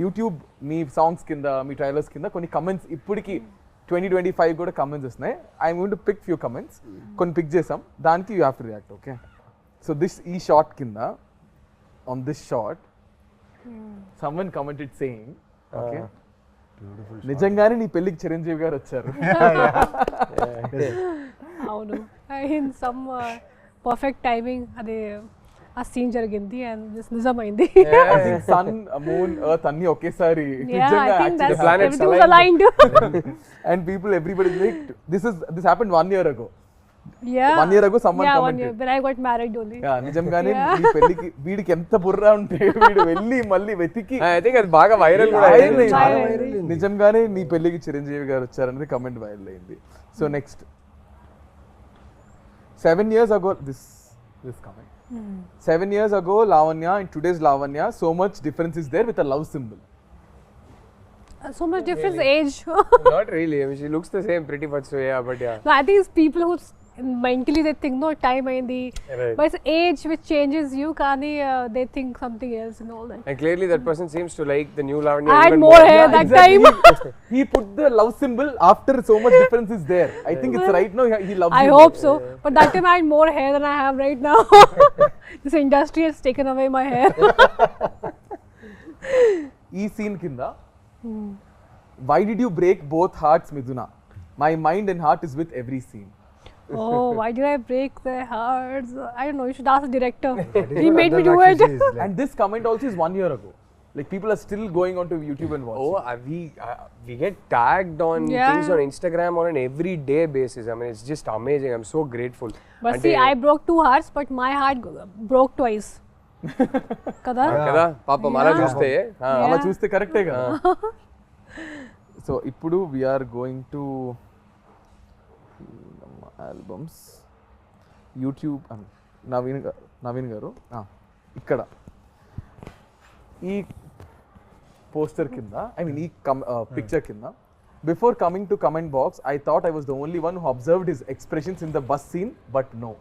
యూట్యూబ్ మీ సాంగ్స్ కింద మీ ట్రైలర్స్ కింద కొన్ని కమెంట్స్ ఇప్పటికి 2025 కూడా కమెంట్స్ వస్తున్నాయి. I'm going to pick few comments. కొన్ని పిక్ చేసాం, దానికి you have to react. Okay, so ఈ షాట్ కింద on this shot someone commented saying, okay, నిజంగానే నీ పెళ్ళికి చిరంజీవి గారు వచ్చారు. అవును, ఇన్ సమ్ పర్ఫెక్ట్ టైమింగ్ అది ఆ సీన్ జరిగింది అండ్ నిజమైంది. సన్ మూన్ ఎర్త్ అన్ని ఒకేసారి and people everybody like this happened 1 year ago. 1 year ago someone commented when I got married only. నిజంగానే నీ పెళ్ళికి వీడికి ఎంత బుర్ర ఉంటే వీడు వెళ్ళి మళ్ళీ వెతికి ఐ థింక్ అది బాగా వైరల్ కూడా అయింది. నిజంగానే నీ పెళ్ళికి చిరంజీవి గారు వచ్చారనేది కమెంట్ వైరల్ అయింది. So next 7 years ago this comment 7 years ago Lavanya and today's Lavanya, so much difference is there with a love symbol. So much difference age. Not really, I mean she looks the same pretty much, so yeah, but yeah. No, I think it's people who mentally they think no time aindi, Right. but it's age which changes you kani they think something else and all that. And clearly that person seems to like the new Lavanya I had even more hair that time. He put the love symbol after so much difference is there. I think it's right now he loves I you hope more. so, but that time I had more hair than I have right now. This industry has taken away my hair. ఈ scene కింద why did you break both hearts Miduna? My mind and heart is with every scene. Oh, why did I break their hearts? I don't know, you should ask the director. He made me do it. And this comment also is 1 year ago. Like people are still going onto YouTube and watching. We get tagged on Yeah. things on Instagram on an everyday basis. I mean it's just amazing. I'm so grateful. But see, I broke 2 hearts, but my heart broke twice. Kada? కదా పాపం అలా చూస్తే అలా చూస్తే కరెక్టే కదా. So ఇప్పుడు we're going to albums YouTube Naveen గారు ఇక్కడ ఈ పోస్టర్ కింద ఐ మీన్ ఈ పిక్చర్ కింద before coming to comment box I thought I was the only one who observed his expressions in the bus scene but no.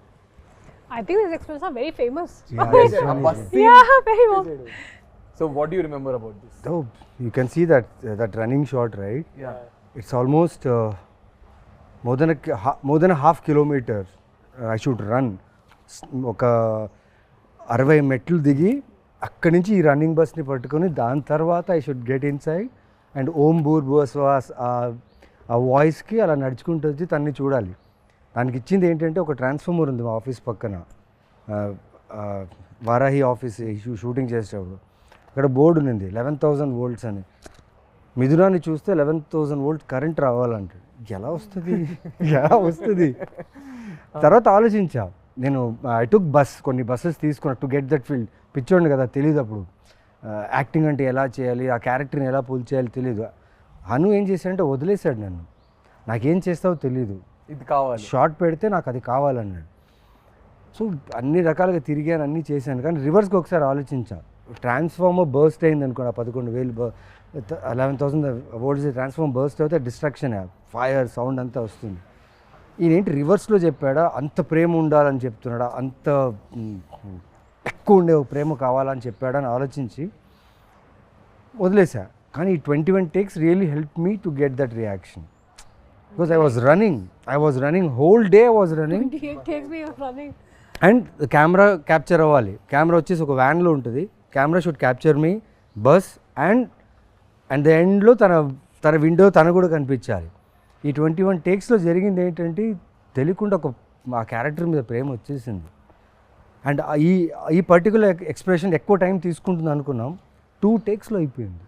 I think these expressions are very famous. A bus scene. Yeah, very famous. So what do you remember about this? Oh, you can see that running shot, right? Yeah. It's almost more than a half kilometer I should run. ఒక 60 మెట్లు దిగి అక్కడి నుంచి ఈ running బస్ని పట్టుకొని దాని తర్వాత I should get inside and ఓం భూర్ భువస్వాస్ ఆ వాయిస్కి అలా నడుచుకుంటూ వచ్చి తన్ని చూడాలి. దానికి ఇచ్చింది ఏంటంటే ఒక ట్రాన్స్ఫార్మర్ ఉంది మా ఆఫీస్ పక్కన, వారాహి ఆఫీస్ షూటింగ్ చేసేటప్పుడు అక్కడ బోర్డు ఉంది 11,000 volts అని. మిథునాన్ని చూస్తే 11,000 volts కరెంట్ రావాలంటే ఎలా వస్తుంది తర్వాత ఆలోచించా నేను. ఐ టుక్ బస్, కొన్ని బస్సెస్ తీసుకున్నా టు గెట్ దట్ ఫీల్డ్. పిచ్చోండి కదా, తెలియదు అప్పుడు యాక్టింగ్ అంటే ఎలా చేయాలి, ఆ క్యారెక్టర్ని ఎలా పుల్ చేయాలి తెలియదు. హను ఏం చేశాడంటే వదిలేశాడు నన్ను, నాకేం చేస్తావో తెలీదు, ఇది కావాలి షార్ట్ పెడితే నాకు అది కావాలన్నాడు. సో అన్ని రకాలుగా తిరిగాను, అన్నీ చేశాను. కానీ రివర్స్కి ఒకసారి ఆలోచించా, ట్రాన్స్ఫార్మర్ బర్స్ట్ అయింది అనుకోండి, 11,000 11,000 వోల్ట్స్ ట్రాన్స్ఫార్మర్ బర్స్ట్ అయితే డిస్ట్రక్షన్, ఫైర్ సౌండ్ అంతా వస్తుంది. ఈయనేంటి రివర్స్లో చెప్పాడా, అంత ప్రేమ ఉండాలని చెప్తున్నాడా, అంత ఎక్కువ ఉండే ప్రేమ కావాలని చెప్పాడని ఆలోచించి వదిలేసా. కానీ ఈ 21 takes really help me to get that reaction. Because I was running whole day I was running. 28 takes me running. And camera capture అవ్వాలి. కెమెరా వచ్చేసి ఒక వ్యాన్లో ఉంటుంది. Camera should capture me bus and the ఎండ్లో తన window తన కూడా కనిపించాలి. ఈ 21 takesలో జరిగింది ఏంటంటే తెలియకుండా ఆ క్యారెక్టర్ మీద ప్రేమ వచ్చేసింది. అండ్ ఈ పర్టికులర్ ఎక్స్ప్రెషన్ ఎక్కువ టైం తీసుకుంటుంది అనుకున్నాం, 2 takesలో అయిపోయింది.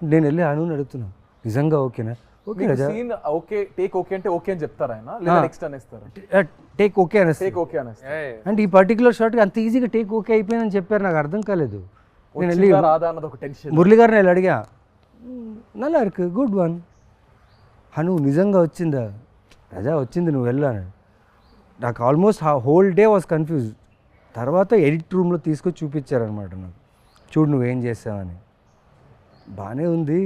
నేను వెళ్ళి అనుని అడుగుతున్నాను, నిజంగా ఓకేనా? Okay scene okay, take okay అంటే ఓకే అని చెప్తారా ఆయన, లేదా నెక్స్ట్ అనేస్తారా? టేక్ ఓకే అనేసి. టేక్ ఓకే అనేస్తారు. అంటే ఈ పర్టికులర్ షాట్కి అంత ఈజీగా టేక్ ఓకే అయిపోయిందని చెప్పారు, నాకు అర్థం కాలేదు. నేను వెళ్ళి రాదా అన్నది ఒక టెన్షన్. మురళి గారిని వెళ్ళి అడిగా, నల్లా ఇருக்கு గుడ్ వన్ హను, నిజంగా వచ్చిందా? రజా వచ్చింది, నువ్వు వెళ్ళాను. నాకు almost whole day was confuse. తర్వాత ఎడిట్ రూమ్లో తీసుకొచ్చి చూపించారనమాట నాకు, చూడు నువ్వేం చేసావని. బాగానే ఉంది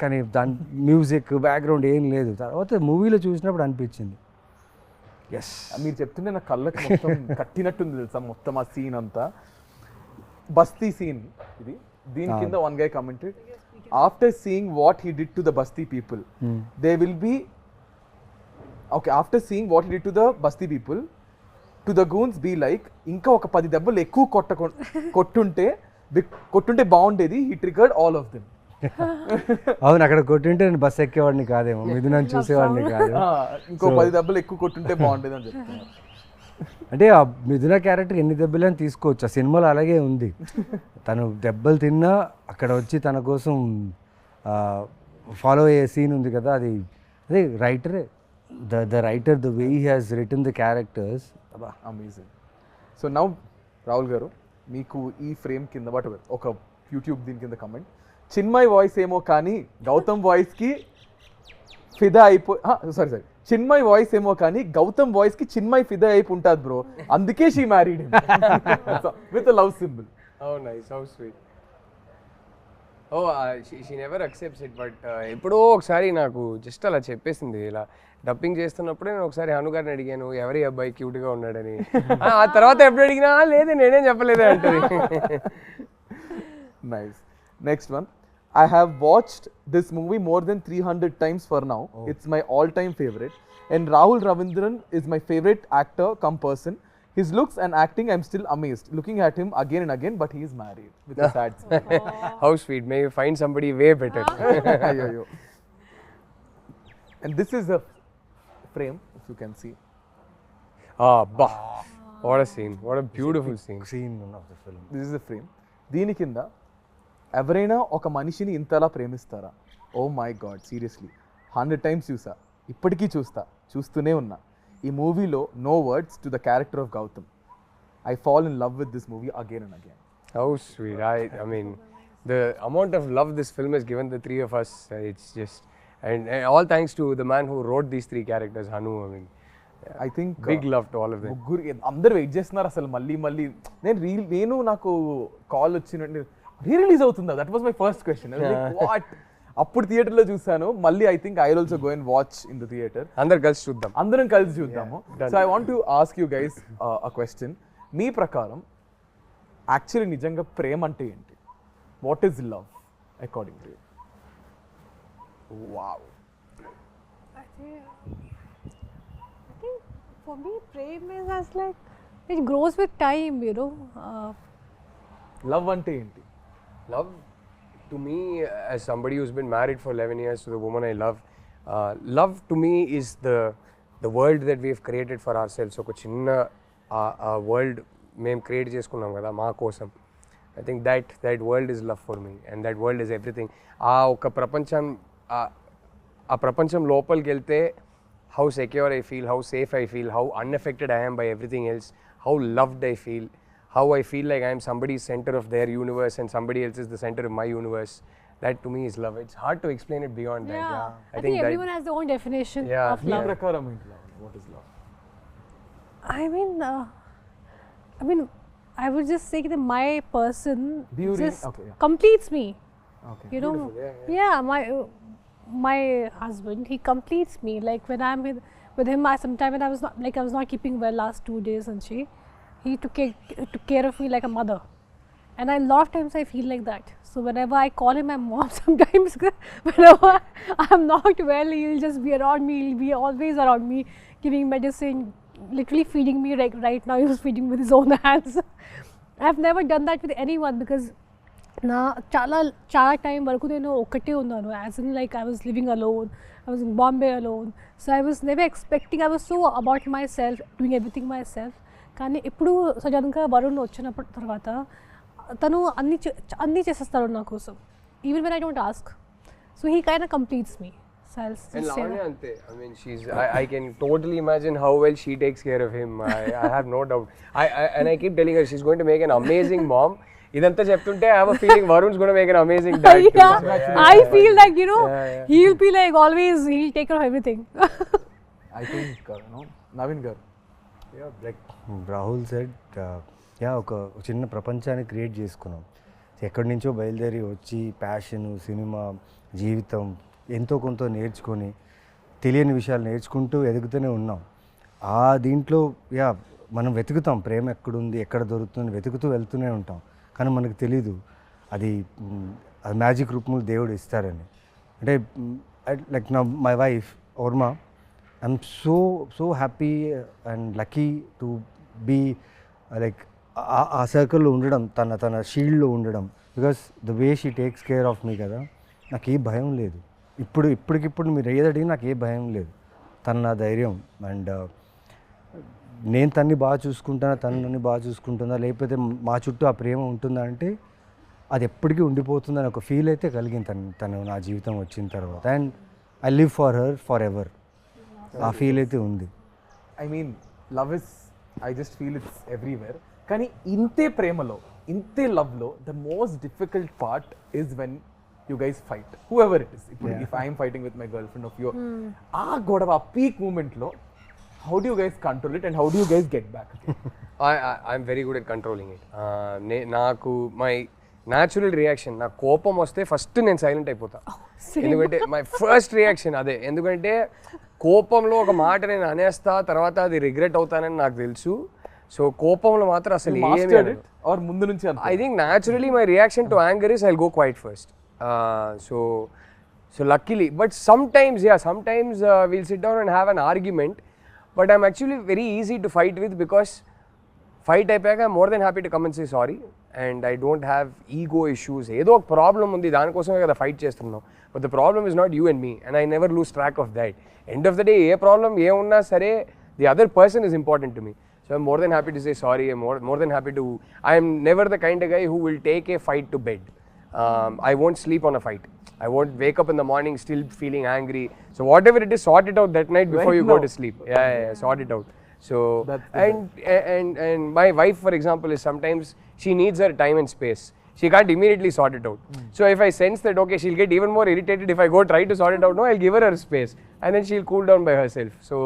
కానీ దాని మ్యూజిక్ బ్యాక్గ్రౌండ్ ఏం లేదు. తర్వాత మూవీలో చూసినప్పుడు అనిపించింది ఎస్. మీరు చెప్తుంటే నా కళ్ళకి మొత్తం కట్టినట్టుంది తెలుసా మొత్తం ఆ సీన్ అంతా. బస్తీ సీన్ ఇది. దీని కింద one guy commented, after seeing what he did to the basti people they will be okay, after seeing what he did to the basti people to the goons be like, ఇంకా ఒక 10 దెబ్బలు ఎక్కువ కొట్టుంటే బాగుండేది. He triggered all of them. అవును, అక్కడ కొట్టుంటే నేను bus ఎక్కేవాడిని కాదేమో, మిథునం చూసేవాడిని కాదు. ఇంకో 10 దెబ్బలు ఎక్కువ కొట్టుంటే బాగుండేది అని చెప్తున్నారు. అంటే ఆ మిథున క్యారెక్టర్ ఎన్ని దెబ్బలని తీసుకోవచ్చు, ఆ సినిమాలో అలాగే ఉంది. తను దెబ్బలు తిన్నా అక్కడ వచ్చి తన కోసం ఫాలో అయ్యే సీన్ ఉంది కదా, అదే రైటరే, the writer, the way he has written the characters, amazing. So now Rahul garu, మీకు ఈ ఫ్రేమ్ కింద బట్ ఒక యూట్యూబ్ దీని కింద కమెంట్, చిన్మయ్ వాయిస్ ఏమో కానీ గౌతమ్ వాయిస్కి ఫిదా సారీ చిన్మయ్ వాయిస్ ఏమో కానీ గౌతమ్ వాయిస్కి చిన్మయ్ ఫిదా అయిపోయి ఉంటుంది బ్రో, అందుకే she married with love symbol. Oh nice, how sweet. Oh, she never accepts it, but ఎప్పుడో ఒకసారి నాకు జస్ట్ అలా చెప్పేసింది. ఇలా డబ్బింగ్ చేస్తున్నప్పుడే నేను ఒకసారి హను గారిని అడిగాను, ఎవరి అబ్బాయి క్యూట్గా ఉన్నాడని. ఆ తర్వాత ఎప్పుడు అడిగినా లేదే నేనేం చెప్పలేదే అంటది. Nice. Next one, I have watched this movie more than 300 times for now. It's my all-time favorite. And Rahul Ravindran is my favorite actor come person. His looks and acting, I'm still amazed. Looking at him again and again, but he is married with a sad smile. How sweet. May you find somebody way better. Ayyo. And this is the frame, if you can see. Bah. What a scene. What a beautiful scene. Scene of the film. This is the frame. దీని కింద ఎవరైనా ఒక మనిషిని ఇంతలా ప్రేమిస్తారా? Oh my god, seriously 100 times చూసా, ఇప్పటికీ చూస్తూనే ఉన్నా. ఈ మూవీలో no words to the character of Gautam. I fall in love with this movie again and again. How sweet. I mean, the amount of love this film has given the three of us, it's just, and all thanks to the man who wrote these 3 characters, Hanu. I mean, I think big love to all of them. ముగ్గురు అందరు wait చేస్తున్నారు అసలు మళ్ళీ. నేను నాకు call వచ్చినట్టు release అవుతుందా, that was my first question. What, అప్పుడు థియేటర్లో చూసాను, మళ్ళీ I think I will also go and watch in the theatre. అందరం కలిసి చూద్దాము. So I want to ask you guys a question. మీ ప్రకారం యాక్చువల్లీ నిజంగా ప్రేమ అంటే ఏంటి? What is love according to you? Wow. I think for me, prem is as like it grows with time, you know. Love అంటే ఏంటి? Love, to me, as somebody who's been married for 11 years to the woman I love, love to me is the world that we've created for ourselves. ఒక చిన్న world మేము create చేసుకున్నాం కదా మా కోసం. I think that world is love for me, and that world is everything. ఒక ప్రపంచం లోపలికి వెళ్తే how secure I feel, how safe I feel, how unaffected I am by everything else, how loved I feel, how I feel like I am somebody's center of their universe and somebody else is the center of my universe. That to me is love. It's hard to explain it beyond that. Yeah. I think everyone has their own definition of me love. ప్రకారం ఏంటి love? What is love? I mean, I would just say that my person Do you really- just okay, yeah. completes me. Okay. You know, my husband, he completes me. Like when I'm with him, sometime when I was not keeping well last 2 days, and he took care of me like a mother. And a lot of times I feel like that. So whenever I call him my mom, sometimes whenever I'm not well, he'll just be around me. He'll be always around me, giving medicine, literally feeding me. Like right now, he was feeding with his own hands. I've never done that with anyone because నా చాలా time వరకు నేను ఒక్కటే ఉన్నాను. As in like I was living alone, I was in Bombay alone. So I was never expecting, I was so about my self, doing everything my self. కానీ ఇప్పుడు సడన్గా వరుణ్ వచ్చినప్పుడు తర్వాత తను అన్నీ చేసేస్తాడు నా కోసం, even when I don't ask. So he kind of completes me. And Lavanya ante, I mean, I can totally imagine how well she takes care of him. I have no doubt. And I keep telling her she's going to make an amazing mom. Idantha cheptunte I have a feeling Varun's going to make an amazing dad too. I feel like, you know, he'll be like always, he'll take care of everything. I think, Naveen garu. Yeah, like Rahul said, ఒక చిన్న ప్రపంచాన్ని create చేసుకున్నాం. ఎక్కడి నుంచో బయలుదేరి వచ్చి passion, cinema, జీవితం ఎంతో కొంత నేర్చుకొని తెలియని విషయాలు నేర్చుకుంటూ ఎదుగుతూనే ఉన్నాం. ఆ దీంట్లో మనం వెతుకుతాం ప్రేమ ఎక్కడుంది, ఎక్కడ దొరుకుతుంది, వెతుకుతూ వెళ్తూనే ఉంటాం. కానీ మనకు తెలీదు అది మ్యాజిక్ రూపంలో దేవుడు ఇస్తారని. అంటే లైక్ నా my wife Orma, I'm so happy and lucky to be like ఆ సర్కిల్లో ఉండడం, తన షీల్డ్లో ఉండడం. Because the way she takes care of me కదా, నాకు ఏ భయం లేదు. ఇప్పటికిప్పుడు మీరు ఏది అడిగి నాకు ఏ భయం లేదు. తను నా ధైర్యం. అండ్ నేను తన్ని బాగా చూసుకుంటానా, తను నన్ను బాగా చూసుకుంటుందా, లేకపోతే మా చుట్టూ ఆ ప్రేమ ఉంటుందా అంటే అది ఎప్పటికీ ఉండిపోతుందని ఒక ఫీల్ అయితే కలిగింది తను నా జీవితం వచ్చిన తర్వాత. And I live for her for ever. ఆ ఫీల్ అయితే ఉంది. I mean love is, I just feel it's everywhere. కానీ ఇంతే ప్రేమలో, ఇంతే లవ్లో the most difficult part is when you guys fight, whoever it is. If I am fighting with my girlfriend or you, godava peak moment lo, how do you guys control it and how do you guys get back? I'm very good at controlling it. Naaku my natural reaction, na కోపం వస్తే first నేను silent అయిపోతా. ఎందుకంటే my first reaction అదే. ఎందుకంటే కోపంలో ఒక మాట నేను అనేస్తా, తర్వాత అది రిగ్రెట్ అవుతానని నాకు తెలుసు. సో కోపంలో మాత్రం అసలు ఏమీ or ముందు నుంచి I think naturally my reaction to anger is I'll go quiet first. So luckily, but sometimes we'll sit down and have an argument, but I'm actually very easy to fight with because fight అయిపోయాక I'm more than happy to come and say sorry, and I don't have ego issues. ఏదో ఒక problem ఉంది, దానికోసమే కదా fight చేస్తున్నాం. But the problem is not you and me, and I never lose track of that. End of the day, A problem ఏమున్నా సరే the other person is important to me. So I'm more than happy to say sorry. I'm more than happy to. I am never the kind of guy who will take a fight to bed. I won't sleep on a fight. I won't wake up in the morning still feeling angry. So whatever it is, sort it out that night before you go to sleep. Yeah, sort it out. So and my wife, for example, is sometimes she needs her time and space. She can't immediately sort it out. So if I sense that okay, she'll get even more irritated if I go try to sort it out. No, I'll give her space, and then she'll cool down by herself. So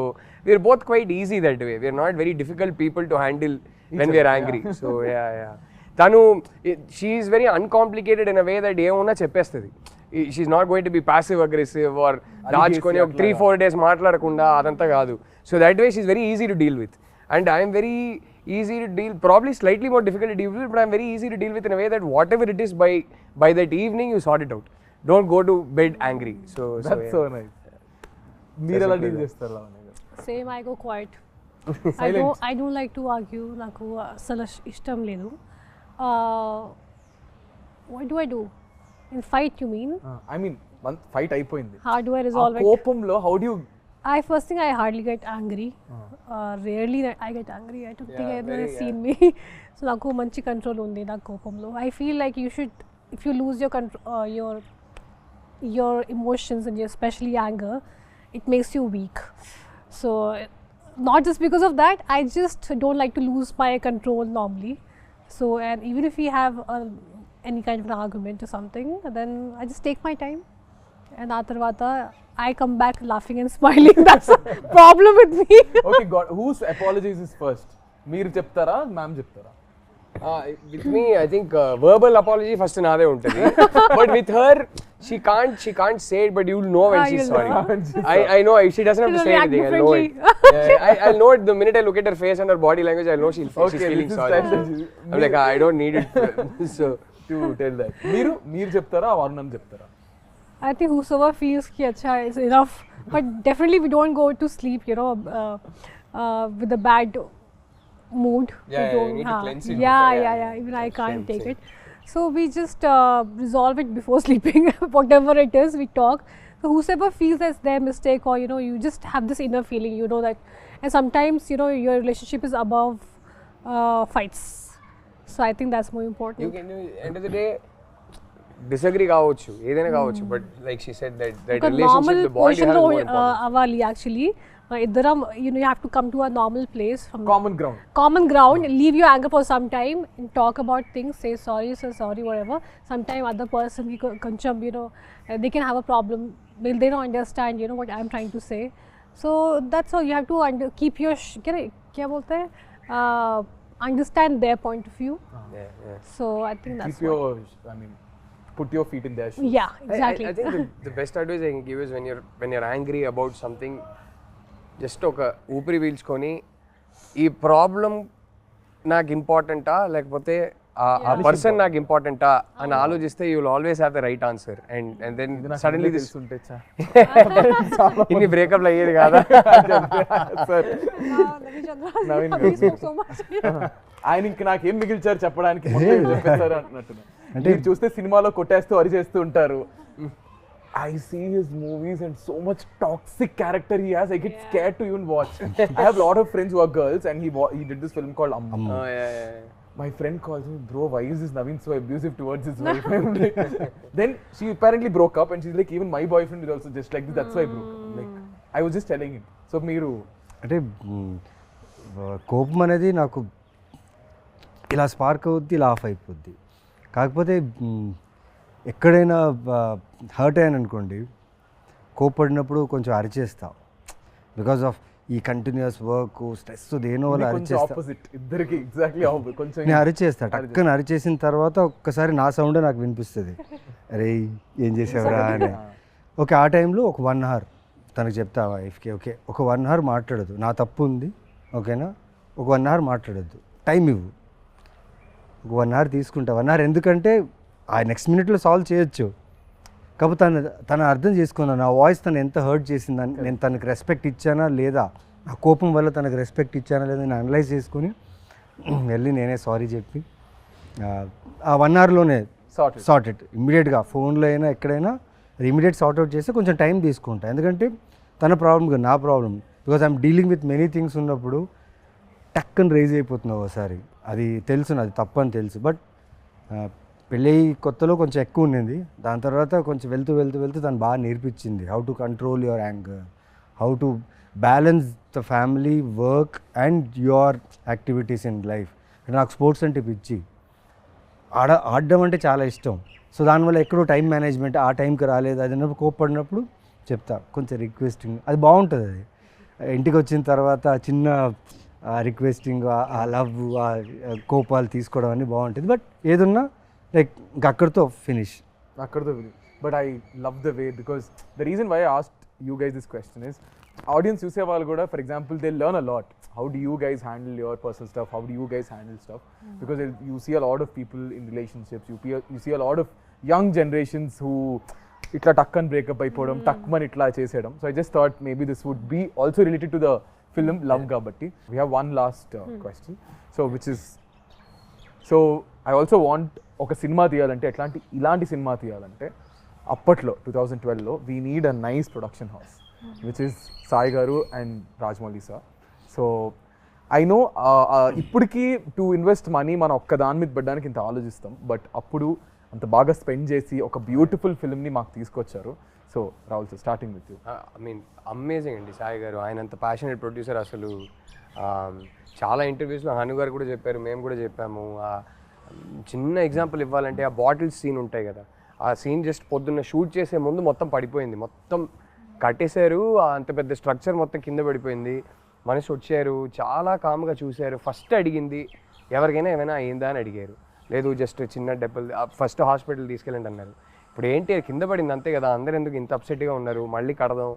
we're both quite easy that way. We're not very difficult people to handle when we're angry. So yeah. Tanu, she is very uncomplicated in a way that ఏమన్నా చెప్పేస్తుంది. She's not going to be passive aggressive or దాచుకొని ఒక 3-4 days మాట్లాడకుండా అదంతా కాదు. So that way she's very easy to deal with, and I am very easy to deal, probably slightly more difficult to deal with, but I'm very easy to deal with in a way that whatever it is, by that evening you sort it out. Don't go to bed angry. That's so nice. మీరు ఎలా deal చేస్తారు లావణ్య గారు? Same, I go quiet. I don't like to argue. నాకు అసలు ఇష్టం లేదు. What do I do? In fight, you mean? I mean, fight అయిపోయింది. How do I resolve it? కోపంలో how do you? First thing, I hardly get angry. Rarely I get angry. I don't think anyone has seen me. So నాకు మంచి control ఉంది నా కోపంలో. I feel like you should, if you lose your control, your emotions and especially anger, it makes you weak. So not just because of that, I just don't like to lose my control normally. So, and even if we have any kind of an argument or something, then I just take my time, and atarvata I come back laughing and smiling. That's a problem with me. Okay, God, whose apologies is first? మీరు చెప్తారా, ma'am చెప్తారా? With me, I think verbal apology first నాదే ఉంటుంది. But with her, she can't say it, but you'll know when she's you'll sorry. know. I know she doesn't have to She'll say react anything. I'll know it. I'll know it the minute I look at her face and her body language. I'll know she's feeling this is sorry. strategy. I'm like, I don't need it. So to tell that. మీరు చెప్తారా వరుణ్ చెప్తారా? I think whosoever feels ki acha is enough, but definitely we don't go to sleep, with a bad mood. Yeah, We you don't- need to cleanse it Yeah, before, yeah, yeah. yeah. Even I can't Same, take same. it. So we just resolve it before sleeping. Whatever it is, we talk. So whosoever feels that's their mistake, or you just have this inner feeling, that, and sometimes your relationship is above fights. So I think that's more important. you can end of the day disagree కావచ్చు, ఏదైనా కావచ్చు, but like she said that ఒక relationship, normal the bond you have is more important. అవ్వాలి actually ఇద్దరం you have to come to a normal place from common ground leave your anger for some time and talk about things, say sorry whatever. Sometime other person koncham they can have a problem, they don't understand what I'm trying to say. So that's all, you have to keep your kya bolte hai, understand their point of view. Yeah. So I think that's keep your put your feet in their shoes. yeah, exactly. I think the best advice I can give is when you're angry about something, just ఒక ఊపిరి పీల్చుకొని ఈ problem నాకు ఇంపార్టెంటా లేకపోతే ఆ person నాకు ఇంపార్టెంటా అని ఆలోచిస్తే you will always have the right answer. And then suddenly this తెలుసుంటే ఇన్ని బ్రేకప్లు అయ్యేది కాదా? Sir Naveen Chandra, Naveen we spoke so much. ఆయన ఇంక నాకేం మిగిల్చారు చెప్పడానికి మొత్తం చెప్పేశారు అంటున్నారు. మీరు చూస్తే సినిమాలో కొట్టేస్తూ అరిచేస్తూ ఉంటారు. I see his movies and so much toxic character he has. I get scared to even watch. I have a lot of friends who are girls, and he did this film called Amma. Oh, yeah. My friend calls me, bro, why is this Naveen so abusive towards his wife? I'm like, then she apparently broke up, and she's like, even my boyfriend is also just like this. That's why I broke up. Like, I was just telling him. So మీరు అంటే కోపం అనేది నాకు ఇలా spark అవుద్ది, ఇలా of అయిపోద్ది. కాకపోతే ఎక్కడైనా హర్ట్ అయ్యాను అనుకోండి, కోప్పడినప్పుడు కొంచెం అరిచేస్తా. బికాస్ ఆఫ్ ఈ కంటిన్యూస్ వర్క్ స్ట్రెస్ దేనో వల్ల అరిచేస్తా. ఇద్దరికి ఎగ్జాక్ట్లీ కొంచెం నేను అరిచేస్తా, టక్కన అరిచేసిన తర్వాత ఒక్కసారి నా సౌండే నాకు వినిపిస్తుంది, అరే ఏం చేసావురా అని. ఓకే, ఆ టైంలో ఒక 1 hour తనకు చెప్తా వైఫ్కి, ఓకే ఒక 1 hour మాట్లాడదు, నా తప్పు ఉంది ఓకేనా, ఒక 1 hour మాట్లాడద్దు, టైం ఇవ్వు, ఒక 1 hour తీసుకుంటా. 1 hour ఎందుకంటే ఆ నెక్స్ట్ మినిట్లో సాల్వ్ చేయొచ్చు. కాకపోతే తను అర్థం చేసుకున్నాను నా వాయిస్ తను ఎంత హర్ట్ చేసిందని, నేను తనకు రెస్పెక్ట్ ఇచ్చానా లేదా, నా కోపం వల్ల తనకు రెస్పెక్ట్ ఇచ్చానా లేదా నేను అనలైజ్ చేసుకుని వెళ్ళి నేనే సారీ చెప్పి ఆ 1 hourలోనే సార్ట్ ఇట్ ఇమ్మీడియట్గా. ఫోన్లో అయినా ఎక్కడైనా ఇమీడియట్ సార్ట్ అవుట్ చేస్తే కొంచెం టైం తీసుకుంటా, ఎందుకంటే తన ప్రాబ్లం కాదు నా problem. Because I'm dealing with many things ఉన్నప్పుడు టక్కని రేజ్ అయిపోతున్నావు ఒకసారి, అది తెలుసు, అది తప్పు అని తెలుసు. బట్ పెళ్ళి కొత్తలో కొంచెం ఎక్కువ ఉండింది, దాని తర్వాత కొంచెం వెళ్తూ తను బాగా నేర్పించింది how to control your anger, how to balance the family, work and your activities in life. నాకు స్పోర్ట్స్ అంటే పిచ్చి, ఆడడం అంటే చాలా ఇష్టం. సో దానివల్ల ఎక్కడో టైం మేనేజ్మెంట్ ఆ టైంకి రాలేదు, అది అన్నప్పుడు కోప్పడినప్పుడు చెప్తా కొంచెం రిక్వెస్టింగ్, అది బాగుంటుంది. అది ఇంటికి వచ్చిన తర్వాత చిన్న రిక్వెస్టింగ్, ఆ లవ్, ఆ కోపాలు తీసుకోవడం అన్నీ బాగుంటుంది. బట్ ఏదున్నా లైక్ ఇంక అక్కడితో finish. But I love the way, because the reason why I asked you guys this question is, audience చూసే వాళ్ళు కూడా for example they learn a lot. How do you guys handle your personal stuff? How do you guys handle stuff? Because you see a lot of people in relationships. You see a lot of young generations who itla takkan breakup అయిపోవడం, takman itla చేసేయడం. So I just thought maybe this would be also related to the film Love Gabatti. We have one last question. So I also want ఒక cinema తీయాలంటే ఇలాంటి cinema తీయాలంటే అప్పట్లో 2012లో we need a nice production house, which is Sai Garu and Rajmouli sir. So I know ఇప్పటికీ to invest money మనం ఒక్క దాని మీద పెట్టడానికి ఇంత ఆలోచిస్తాం, బట్ అప్పుడు అంత బాగా స్పెండ్ చేసి ఒక బ్యూటిఫుల్ ఫిల్మ్ని మాకు తీసుకొచ్చారు. So Rahul sir, starting with you. I mean amazing అండి సాయి గారు, ఆయన అంత ప్యాషనేట్ ప్రొడ్యూసర్. అసలు చాలా ఇంటర్వ్యూస్లో హను గారు కూడా చెప్పారు, మేము కూడా చెప్పాము. చిన్న ఎగ్జాంపుల్ ఇవ్వాలంటే ఆ బాటిల్స్ సీన్ ఉంటాయి కదా, ఆ సీన్ జస్ట్ పొద్దున్న షూట్ చేసే ముందు మొత్తం పడిపోయింది, మొత్తం కట్టేశారు, అంత పెద్ద స్ట్రక్చర్ మొత్తం కింద పడిపోయింది. మనిషి వచ్చారు, చాలా కామ్గా చూశారు, ఫస్ట్ అడిగింది ఎవరికైనా ఏమైనా అయిందా అని అడిగారు. లేదు జస్ట్ చిన్న దెబ్బలు, ఫస్ట్ హాస్పిటల్ తీసుకెళ్ళండి అన్నారు. ఇప్పుడు ఏంటి కింద పడింది అంతే కదా, అందరు ఎందుకు ఇంత అప్సెట్గా ఉన్నారు, మళ్ళీ కడదాం,